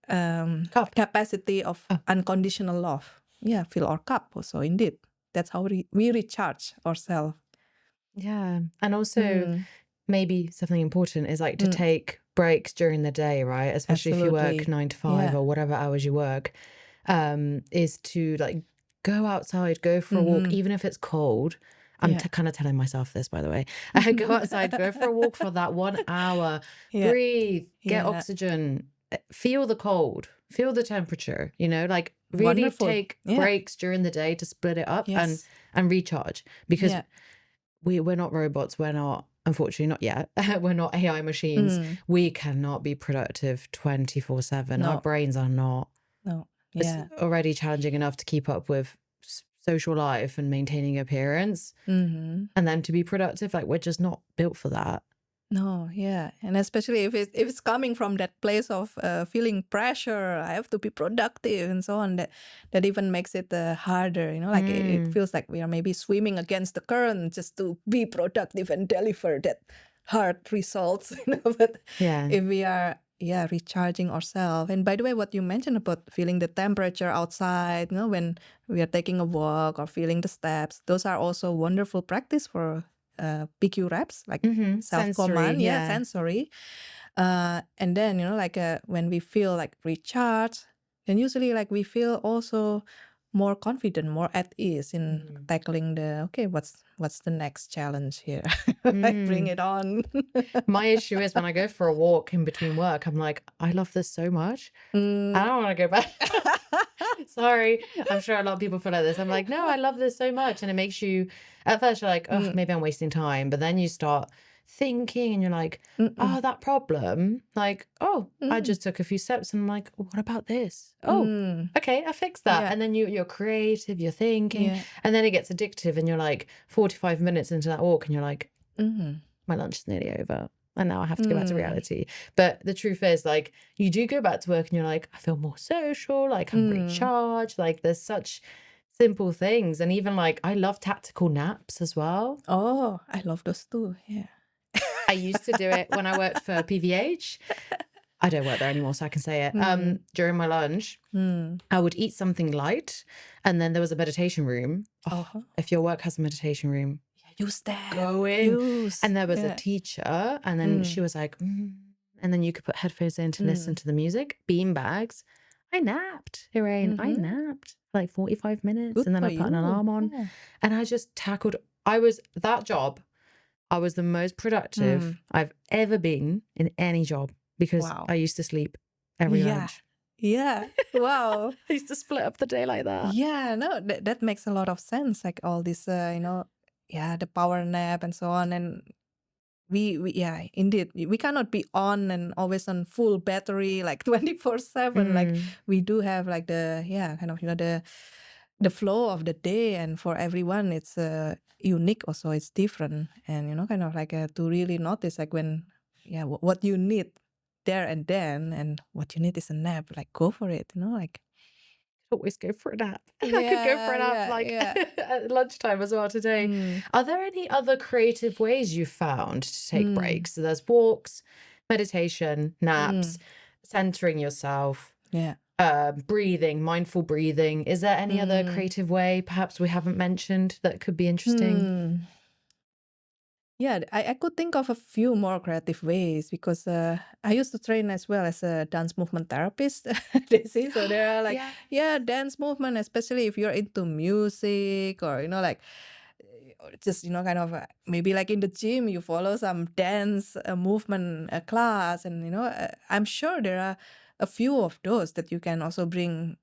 Cup. capacity of unconditional love. Yeah, fill our cup also, indeed. That's how we recharge ourselves. Yeah. And also maybe something important is like to take breaks during the day, right? Especially if you work 9 to 5 or whatever hours you work, is to like go outside, go for a walk, even if it's cold. I'm kind of telling myself this, by the way. Go outside, go for a walk for that 1 hour, breathe, get oxygen, feel the cold, feel the temperature, you know, like really take breaks during the day to split it up and recharge, because we're not robots. We're not, unfortunately, not yet. We're not AI machines. We cannot be productive 24/7. Our brains are not. No. It's already challenging enough to keep up with social life and maintaining appearance. And then to be productive, like we're just not built for that. No, yeah. And especially if it's coming from that place of feeling pressure, I have to be productive and so on, that even makes it harder, you know, like it feels like we are maybe swimming against the current just to be productive and deliver that hard results, you know. But if we are recharging ourselves. And by the way, what you mentioned about feeling the temperature outside, you know, when we are taking a walk or feeling the steps, those are also wonderful practice for PQ reps, like self-command, sensory. And then, you know, like when we feel like recharged, then usually like we feel also more confident, more at ease in tackling what's the next challenge here. Like bring it on. My issue is when I go for a walk in between work, I'm like, I love this so much. I don't want to go back. Sorry. I'm sure a lot of people feel like this. I'm like, no, I love this so much. And it makes you, at first you're like, oh, maybe I'm wasting time. But then you start thinking and you're like, oh, that problem, like, oh, I just took a few steps and I'm like, what about this? Oh, okay, I fixed that. And then you're creative, you're thinking, and then it gets addictive and you're like 45 minutes into that walk and you're like, my lunch is nearly over and now I have to go back to reality. But the truth is, like, you do go back to work and you're like, I feel more social, like I'm recharged, like there's such simple things. And even like, I love tactical naps as well. Oh, I love those too. Yeah. I used to do it when I worked for PVH. I don't work there anymore, so I can say it. During my lunch, I would eat something light, and then there was a meditation room. If your work has a meditation room, use that. Go in. And there was a teacher, and then she was like, and then you could put headphones in to listen to the music. Bean bags. I napped, Irene. I napped like 45 minutes, Good and then for I put an you. alarm on, and I just tackled. That job. I was the most productive I've ever been in any job, because I used to sleep every lunch. Yeah. Wow. I used to split up the day like that. Yeah, no, that makes a lot of sense. Like all this, you know, the power nap and so on. And we indeed, we cannot be on and always on full battery, like 24/7. Like we do have like the, kind of, you know, the flow of the day, and for everyone it's unique also, it's different, and kind of like to really notice like when what you need there and then, and what you need is a nap, like go for it, like Always go for a nap. I could go for a nap like at lunchtime as well today. Are there any other creative ways you've found to take breaks? So there's walks, meditation, naps, centering yourself, breathing, mindful breathing. Is there any other creative way perhaps we haven't mentioned that could be interesting? Yeah, I could think of a few more creative ways, because I used to train as well as a dance movement therapist. They see, so there are like dance movement, especially if you're into music, or like or just kind of maybe like in the gym you follow some dance movement class, and I'm sure there are a few of those that you can also bring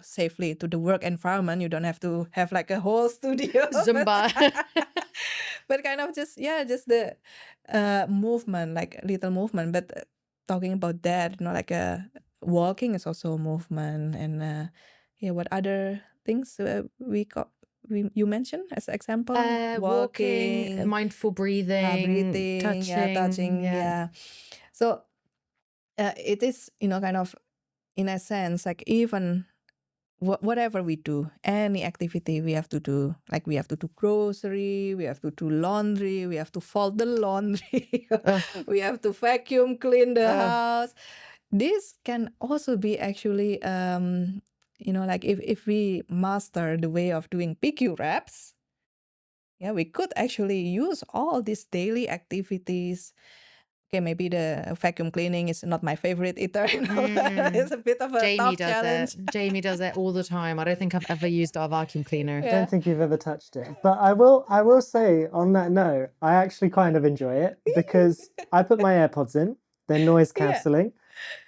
safely to the work environment. You don't have to have like a whole studio. Zumba. But kind of just the movement, like little movement. But talking about that, like walking is also a movement, and what other things you mentioned as example? Walking, mindful breathing, touching. So it is kind of, in a sense, like even whatever we do, any activity we have to do, like we have to do grocery, we have to do laundry, we have to fold the laundry, we have to vacuum clean the house. This can also be actually like if we master the way of doing PQ reps, we could actually use all these daily activities. Okay, maybe the vacuum cleaning is not my favorite either. It's a bit of a tough challenge. Jamie does it all the time. I don't think I've ever used our vacuum cleaner. I don't think you've ever touched it. But I will say on that note, I actually kind of enjoy it, because I put my AirPods in, they're noise cancelling,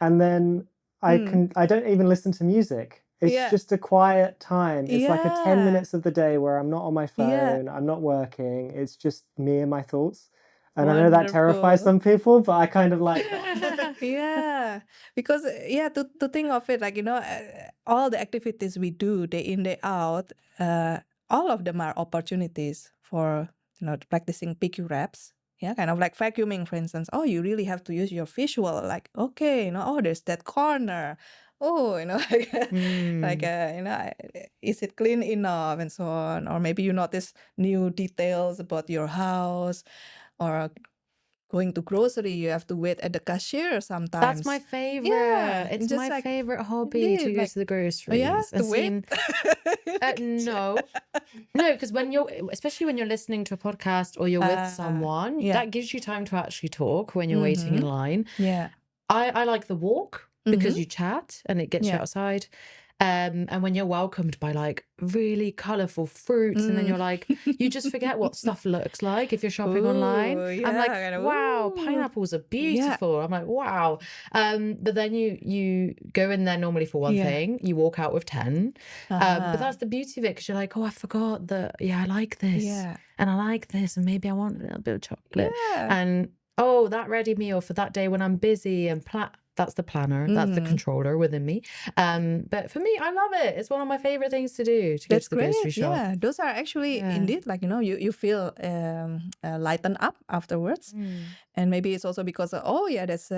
and then I don't even listen to music. It's just a quiet time. It's like a 10 minutes of the day where I'm not on my phone, I'm not working. It's just me and my thoughts. And I know that terrifies some people, but I kind of like that. Because to think of it, like all the activities we do day in, day out, all of them are opportunities for practicing PQ reps. Kind of like vacuuming, for instance. Oh, you really have to use your visual, like, okay, oh, there's that corner. Oh, like is it clean enough, and so on. Or maybe you notice new details about your house, or going to grocery, you have to wait at the cashier sometimes. That's my favorite. It's my like, favorite hobby to go to the groceries. To wait? No, because especially when you're listening to a podcast or you're with someone, that gives you time to actually talk when you're waiting in line. I like the walk, because you chat and it gets you outside. And when you're welcomed by like really colorful fruits, and then you're like, you just forget what stuff looks like if you're shopping online. I'm like, wow, pineapples are beautiful. I'm like, wow. But then you go in there normally for one thing, you walk out with 10. But that's the beauty of it, because you're like, oh, I forgot that. I like this, and I like this, and maybe I want a little bit of chocolate, and oh, that ready meal for that day when I'm busy, and that's the planner, that's the controller within me. But for me, I love it. It's one of my favorite things to do, to go to the grocery shop. Yeah, those are actually indeed like, you feel lighten up afterwards. And maybe it's also because, there's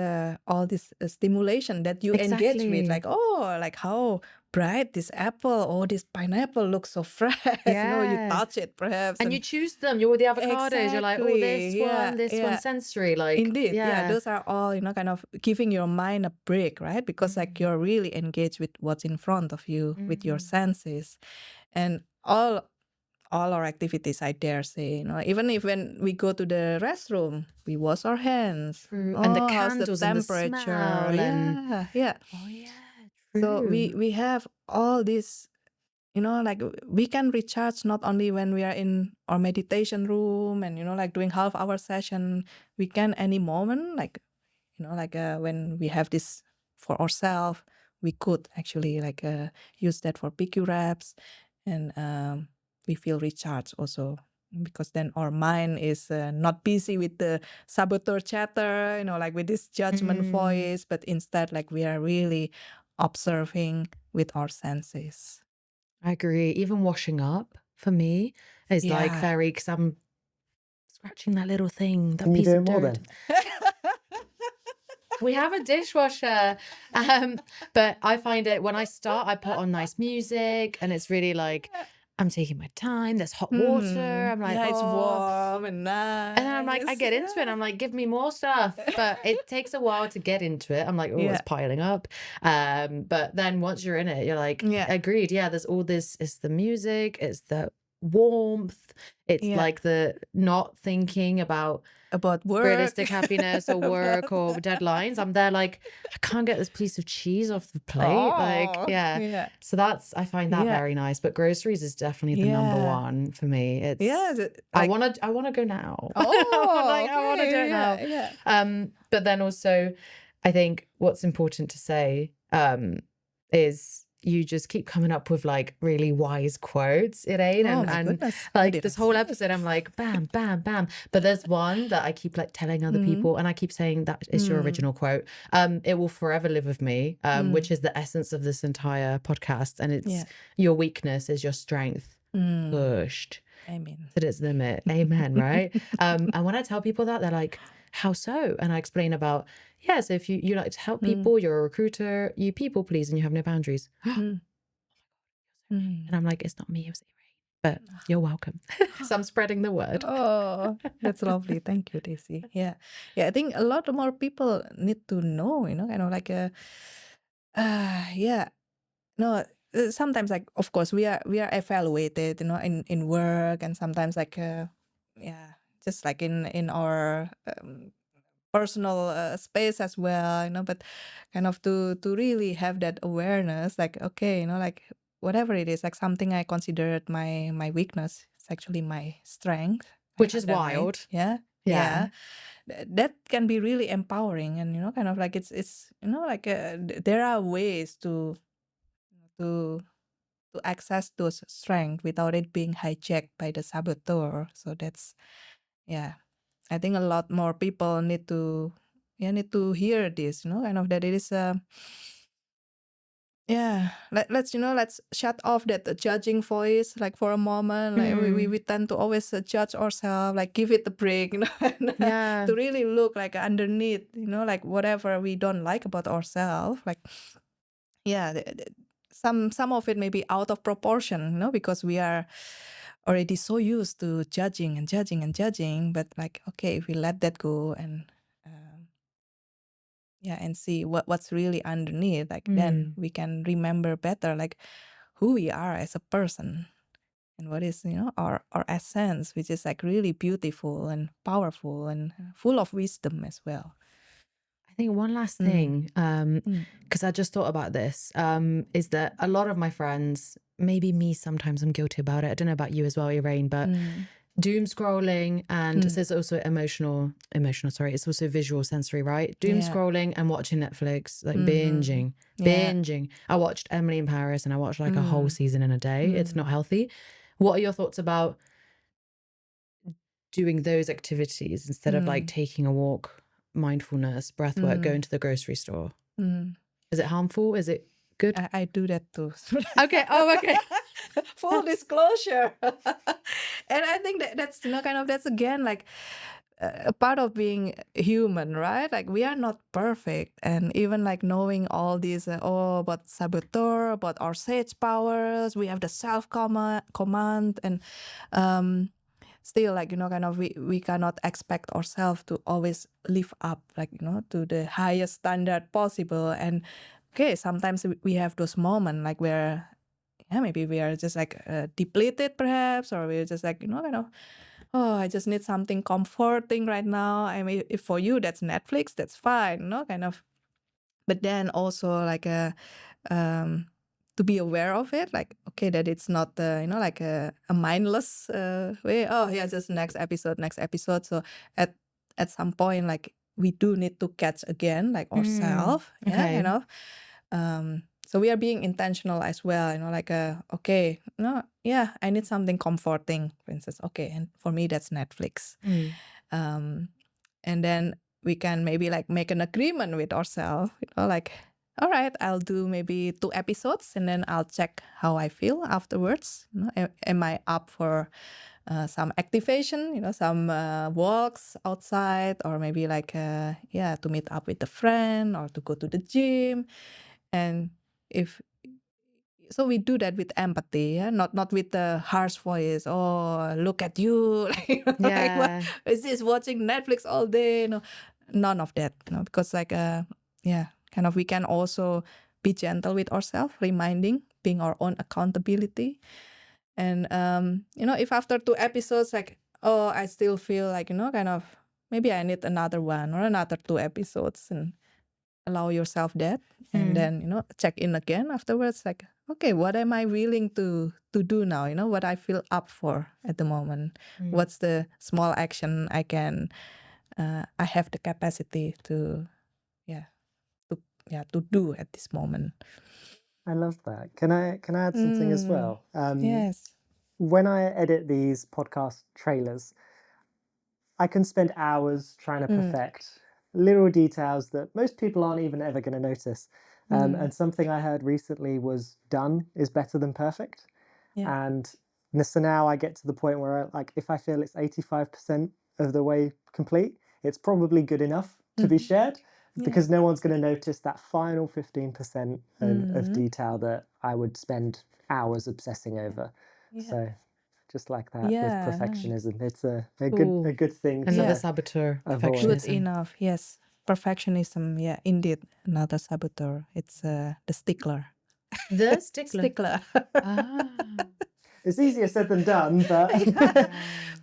all this stimulation that you engage with, like, like how bright this apple, this pineapple looks so fresh. You touch it perhaps, and you choose them. You're with the avocados. You're like, oh, this one's sensory. Like, indeed, those are all kind of giving your mind a break, right? Because like you're really engaged with what's in front of you, with your senses, and all our activities, I dare say, even if when we go to the restroom, we wash our hands. And the candles, how's the temperature, and the smell, Oh yeah. So we have all this, like we can recharge not only when we are in our meditation room and like doing half-hour session. We can any moment, like when we have this for ourselves, we could actually like use that for PQ reps, and we feel recharged also, because then our mind is not busy with the saboteur chatter, like with this judgment voice, but instead like we are really observing with our senses. I agree. Even washing up for me is like very, because I'm scratching that little thing, that Can you piece do it of more dirt. then? We have a dishwasher. But I find it when I start, I put on nice music and it's really like I'm taking my time. There's hot water. I'm like, Yeah, it's oh. warm and nice. And then I'm like, I get into it. I'm like, give me more stuff. But it takes a while to get into it. I'm like, oh, Yeah. it's piling up. But then once you're in it, you're like, Yeah. agreed. Yeah, there's all this. It's the music. It's the warmth. It's Yeah. like the not thinking about work. realistic happiness or work or deadlines. I'm there like, I can't get this piece of cheese off the plate. Like, Oh, yeah. yeah. So I find that Yeah. very nice. But groceries is definitely the number Yeah. one for me. It's Yeah. I wanna go now. Oh, Like, I wanna do it now. Yeah. But then also I think what's important to say is you just keep coming up with like really wise quotes, Irene. Oh my And goodness. like this whole episode, I'm like, bam, bam, bam. But there's one that I keep like telling other people, and I keep saying that is your original quote. It will forever live with me, which is the essence of this entire podcast. And it's your weakness is your strength pushed Amen. to its limit. Amen, right? And when I tell people that, they're like, how so? And I explain about, so if you like to help people, you're a recruiter, you people please, and you have no boundaries. And I'm like, it's not me, it was Irene. But you're welcome. So I'm spreading the word. Oh, that's lovely. Thank you, Daisy. Yeah. I think a lot more people need to know, kind of like yeah. No, sometimes like of course we are evaluated, in work, and sometimes like just like in our personal space as well, but kind of to really have that awareness, like okay, like whatever it is, like something I considered my weakness, it's actually my strength. Which is Underline. wild. Yeah. That can be really empowering, and kind of like it's like there are ways to to access those strengths without it being hijacked by the saboteur. So that's I think a lot more people need to hear this, kind of that it is let's shut off that judging voice, like for a moment. Like we tend to always judge ourselves, like give it a break, and, to really look like underneath, like whatever we don't like about ourselves, like some of it may be out of proportion, because we are already so used to judging and judging and judging. But like, okay, if we let that go and and see what's really underneath, like then we can remember better, like who we are as a person and what is our essence, which is like really beautiful and powerful and full of wisdom as well. I think one last thing, because I just thought about this, is that a lot of my friends, maybe me sometimes, I'm guilty about it. I don't know about you as well, Irene, but doom scrolling, and so it's also emotional, sorry, it's also visual sensory, right? Doom scrolling and watching Netflix, like binging. I watched Emily in Paris and I watched like a whole season in a day. It's not healthy. What are your thoughts about doing those activities instead of like taking a walk, mindfulness, breath work, going to the grocery store? Is it harmful? Is it good? I do that too. Okay. Oh, okay. Full disclosure. And I think that's kind of, that's again like a part of being human, right? Like we are not perfect, and even like knowing all these about saboteur, about our sage powers, we have the self command, and still like kind of we cannot expect ourselves to always live up, like to the highest standard possible. And okay, sometimes we have those moments like where maybe we are just like depleted perhaps, or we're just like kind of, oh, I just need something comforting right now. I mean, if for you that's Netflix, that's fine, kind of. But then also like to be aware of it, like okay, that it's not like a mindless way. Oh yeah, just next episode. So at some point, like we do need to catch again, like ourselves, okay. kind of. So we are being intentional as well, like okay, I need something comforting, for instance. Okay, and for me that's Netflix. And then we can maybe like make an agreement with ourselves, like all right, I'll do maybe 2 episodes and then I'll check how I feel afterwards. Am I up for some activation, some walks outside, or maybe like, to meet up with a friend or to go to the gym. And if so, we do that with empathy, not with the harsh voice. Oh, look at you! Like, what Yeah. is this? Watching Netflix all day? No, none of that. Because like, kind of, we can also be gentle with ourselves, reminding, being our own accountability. And if after 2 episodes, like, oh, I still feel like, kind of, maybe I need another one or another 2 episodes, and allow yourself that, and then check in again afterwards, like, okay, what am I willing to do now, what I feel up for at the moment, what's the small action I can I have the capacity to to do at this moment. I love that. Can I add something as well? Yes. When I edit these podcast trailers, I can spend hours trying to perfect little details that most people aren't even ever going to notice. And something I heard recently was done is better than perfect. Yeah. And so now I get to the point where if I feel it's 85% of the way complete, it's probably good enough to be shared, because no one's going to notice that final 15% of detail that I would spend hours obsessing over. So just like that with perfectionism, it's a good thing Another to saboteur. avoid. Good Perfectionism. enough. Yes, perfectionism. Yeah, indeed, another saboteur. It's the stickler. The stickler. Stickler. Ah. It's easier said than done, but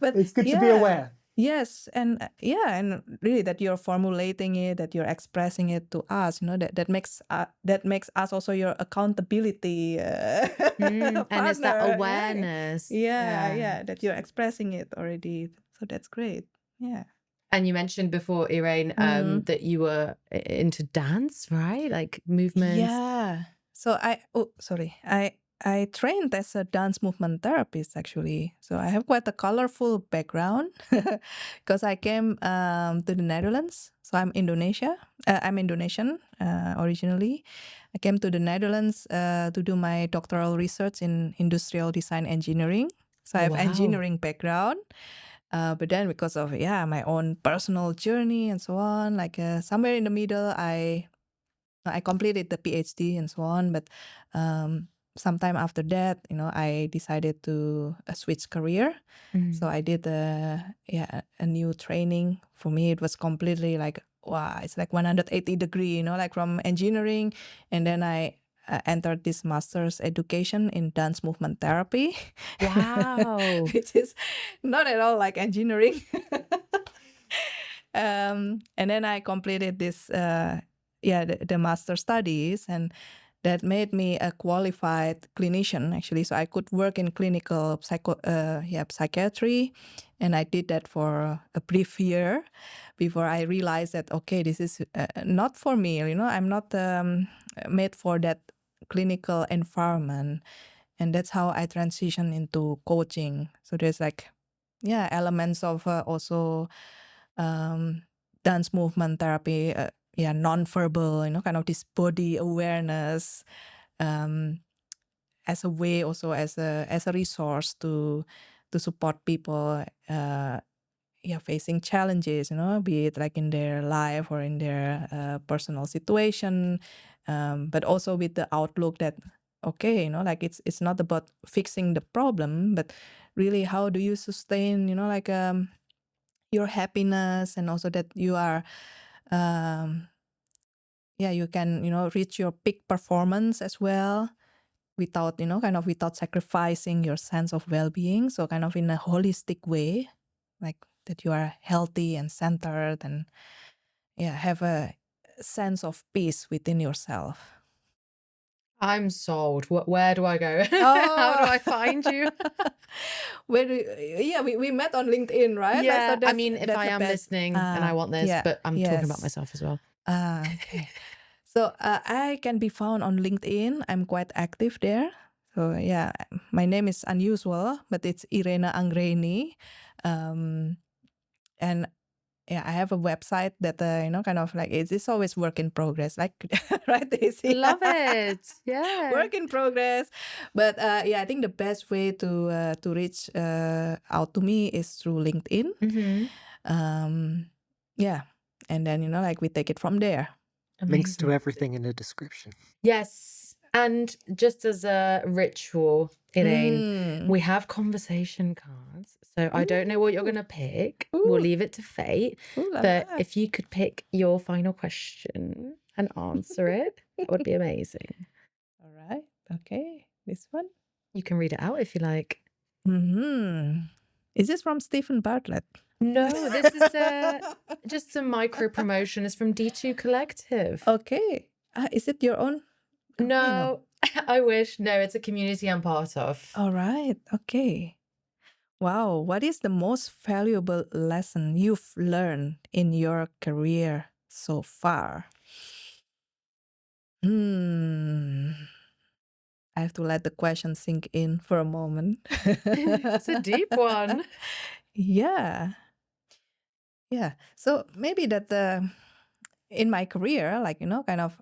But it's good to be aware. Yes, and and really that you're formulating it, that you're expressing it to us, that makes us also your accountability And it's that partner, right? awareness. Yeah, that you're expressing it already. So that's great. Yeah. And you mentioned before, Irene, that you were into dance, right? Like movements. Yeah. So I trained as a dance movement therapist, actually. So I have quite a colorful background because I came to the Netherlands. So I'm Indonesian originally. I came to the Netherlands to do my doctoral research in industrial design engineering. So I have engineering background. But then because of my own personal journey and so on, like somewhere in the middle, I completed the PhD and so on, but sometime after that, I decided to switch career. So I did a new training. For me, it was completely like, wow, it's like 180 degree, like from engineering, and then I entered this master's education in dance movement therapy. Wow. Which is not at all like engineering. And then I completed this the master studies, and that made me a qualified clinician, actually. So I could work in clinical psychiatry, and I did that for a brief year before I realized that, okay, this is not for me. I'm not made for that clinical environment, and that's how I transitioned into coaching. So there's like elements of also dance movement therapy, non-verbal, kind of this body awareness, as a way, also as a resource to support people facing challenges, be it like in their life or in their personal situation, but also with the outlook that, okay, like it's not about fixing the problem, but really how do you sustain, like your happiness, and also that you are you can reach your peak performance as well, without without sacrificing your sense of well-being. So kind of in a holistic way, like that you are healthy and centered, and have a sense of peace within yourself. I'm sold. Where do I go? How do I find you? Where we met on LinkedIn, right? Yeah, Like, so I mean, if I am best. listening and I want this, but I'm talking about myself as well. Okay. So I can be found on LinkedIn. I'm quite active there. So my name is unusual, but it's Irene Anggreeni. And yeah, I have a website that kind of like it's always work in progress, like right, Daisy? Love it. Yeah. Work in progress. But yeah, I think the best way to reach out to me is through LinkedIn. Yeah, and then like we take it from there. Links to Amazing. everything in the description. Yes. And just as a ritual, Elaine, we have conversation cards. So I don't know what you're going to pick. We'll Ooh. leave it to fate. Ooh la But la. if you could pick your final question and answer it, that would be amazing. All right. Okay. This one. You can read it out if you like. Is this from Stephen Bartlett? No, this is just a micro promotion. It's from D2 Collective. Okay. Is it your own? No, I wish. No, it's a community I'm part of. All right. Okay. Wow. What is the most valuable lesson you've learned in your career so far? I have to let the question sink in for a moment. It's a deep one. Yeah. Yeah. So maybe that in my career, like, kind of,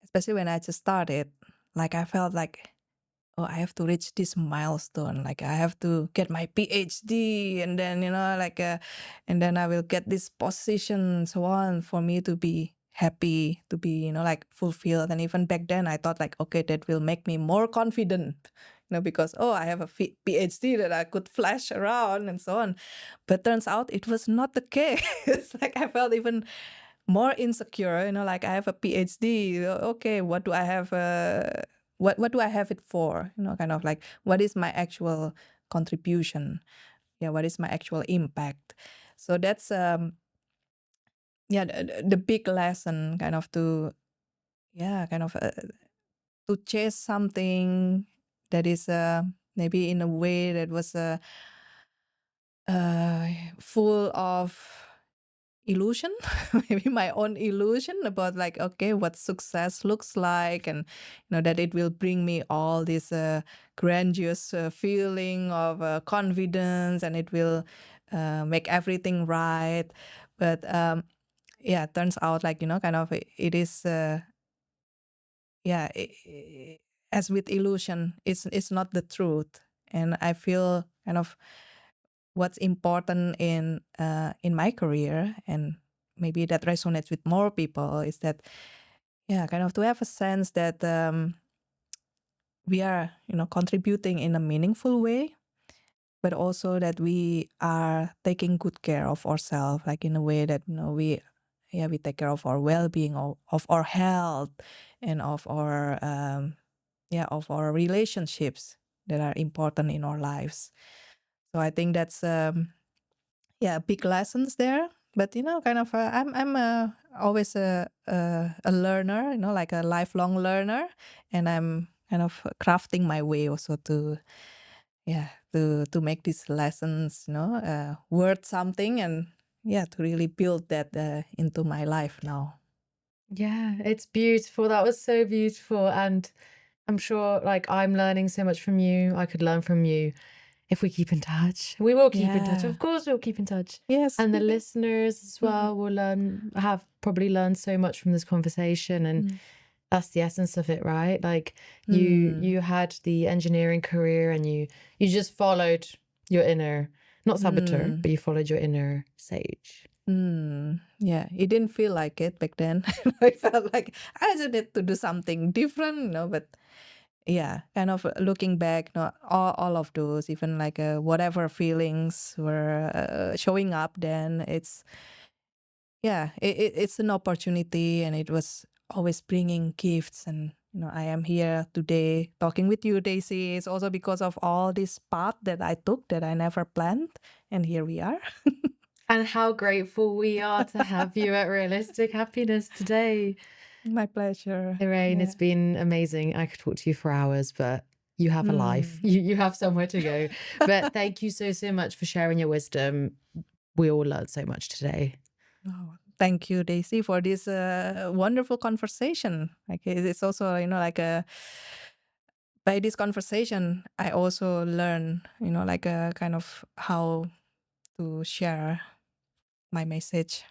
especially when I just started, like I felt like, oh, I have to reach this milestone. Like I have to get my PhD and then, like, and then I will get this position and so on for me to be happy, to be, like fulfilled. And even back then I thought like, okay, that will make me more confident, because, oh, I have a PhD that I could flash around and so on. But turns out it was not the case. Like I felt even more insecure, like I have a PhD. Okay, what do I have? What do I have it for? Kind of like what is my actual contribution? Yeah, what is my actual impact? So that's yeah, the big lesson, kind of kind of to chase something that is maybe in a way that was full of illusion, maybe my own illusion about like, okay, what success looks like, and that it will bring me all this grandiose feeling of confidence, and it will make everything right. But yeah, it turns out like, kind of it is yeah, as with illusion, it's not the truth. And I feel kind of what's important in my career, and maybe that resonates with more people, is that yeah, kind of to have a sense that we are contributing in a meaningful way, but also that we are taking good care of ourselves, like in a way that we take care of our well-being, of our health, and of our of our relationships that are important in our lives. So I think that's big lessons there. But kind of I'm always a learner, like a lifelong learner, and I'm kind of crafting my way also to make these lessons worth something, and to really build that into my life now. Yeah, it's beautiful. That was so beautiful. And I'm sure like I'm learning so much from you. I could learn from you if we keep in touch. We will keep in touch. Yeah. Of course we'll keep in touch. Yes. And the listeners as well will have probably learned so much from this conversation. And that's the essence of it, right? Like you had the engineering career and you just followed your inner, not saboteur, but you followed your inner sage. Yeah, it didn't feel like it back then. I felt like I just need to do something different, but yeah, kind of looking back, all of those, even like whatever feelings were showing up, then it's it's an opportunity, and it was always bringing gifts. And I am here today talking with you, Daisy. It's also because of all this path that I took that I never planned, and here we are. And how grateful we are to have you at Realistic Happiness today. My pleasure. Irene, it's been amazing. I could talk to you for hours, but you have a life. You have somewhere to go. But thank you so much for sharing your wisdom. We all learned so much today. Oh, thank you, Daisy, for this wonderful conversation. Like it's also, like by this conversation, I also learn, like a kind of how to share my message.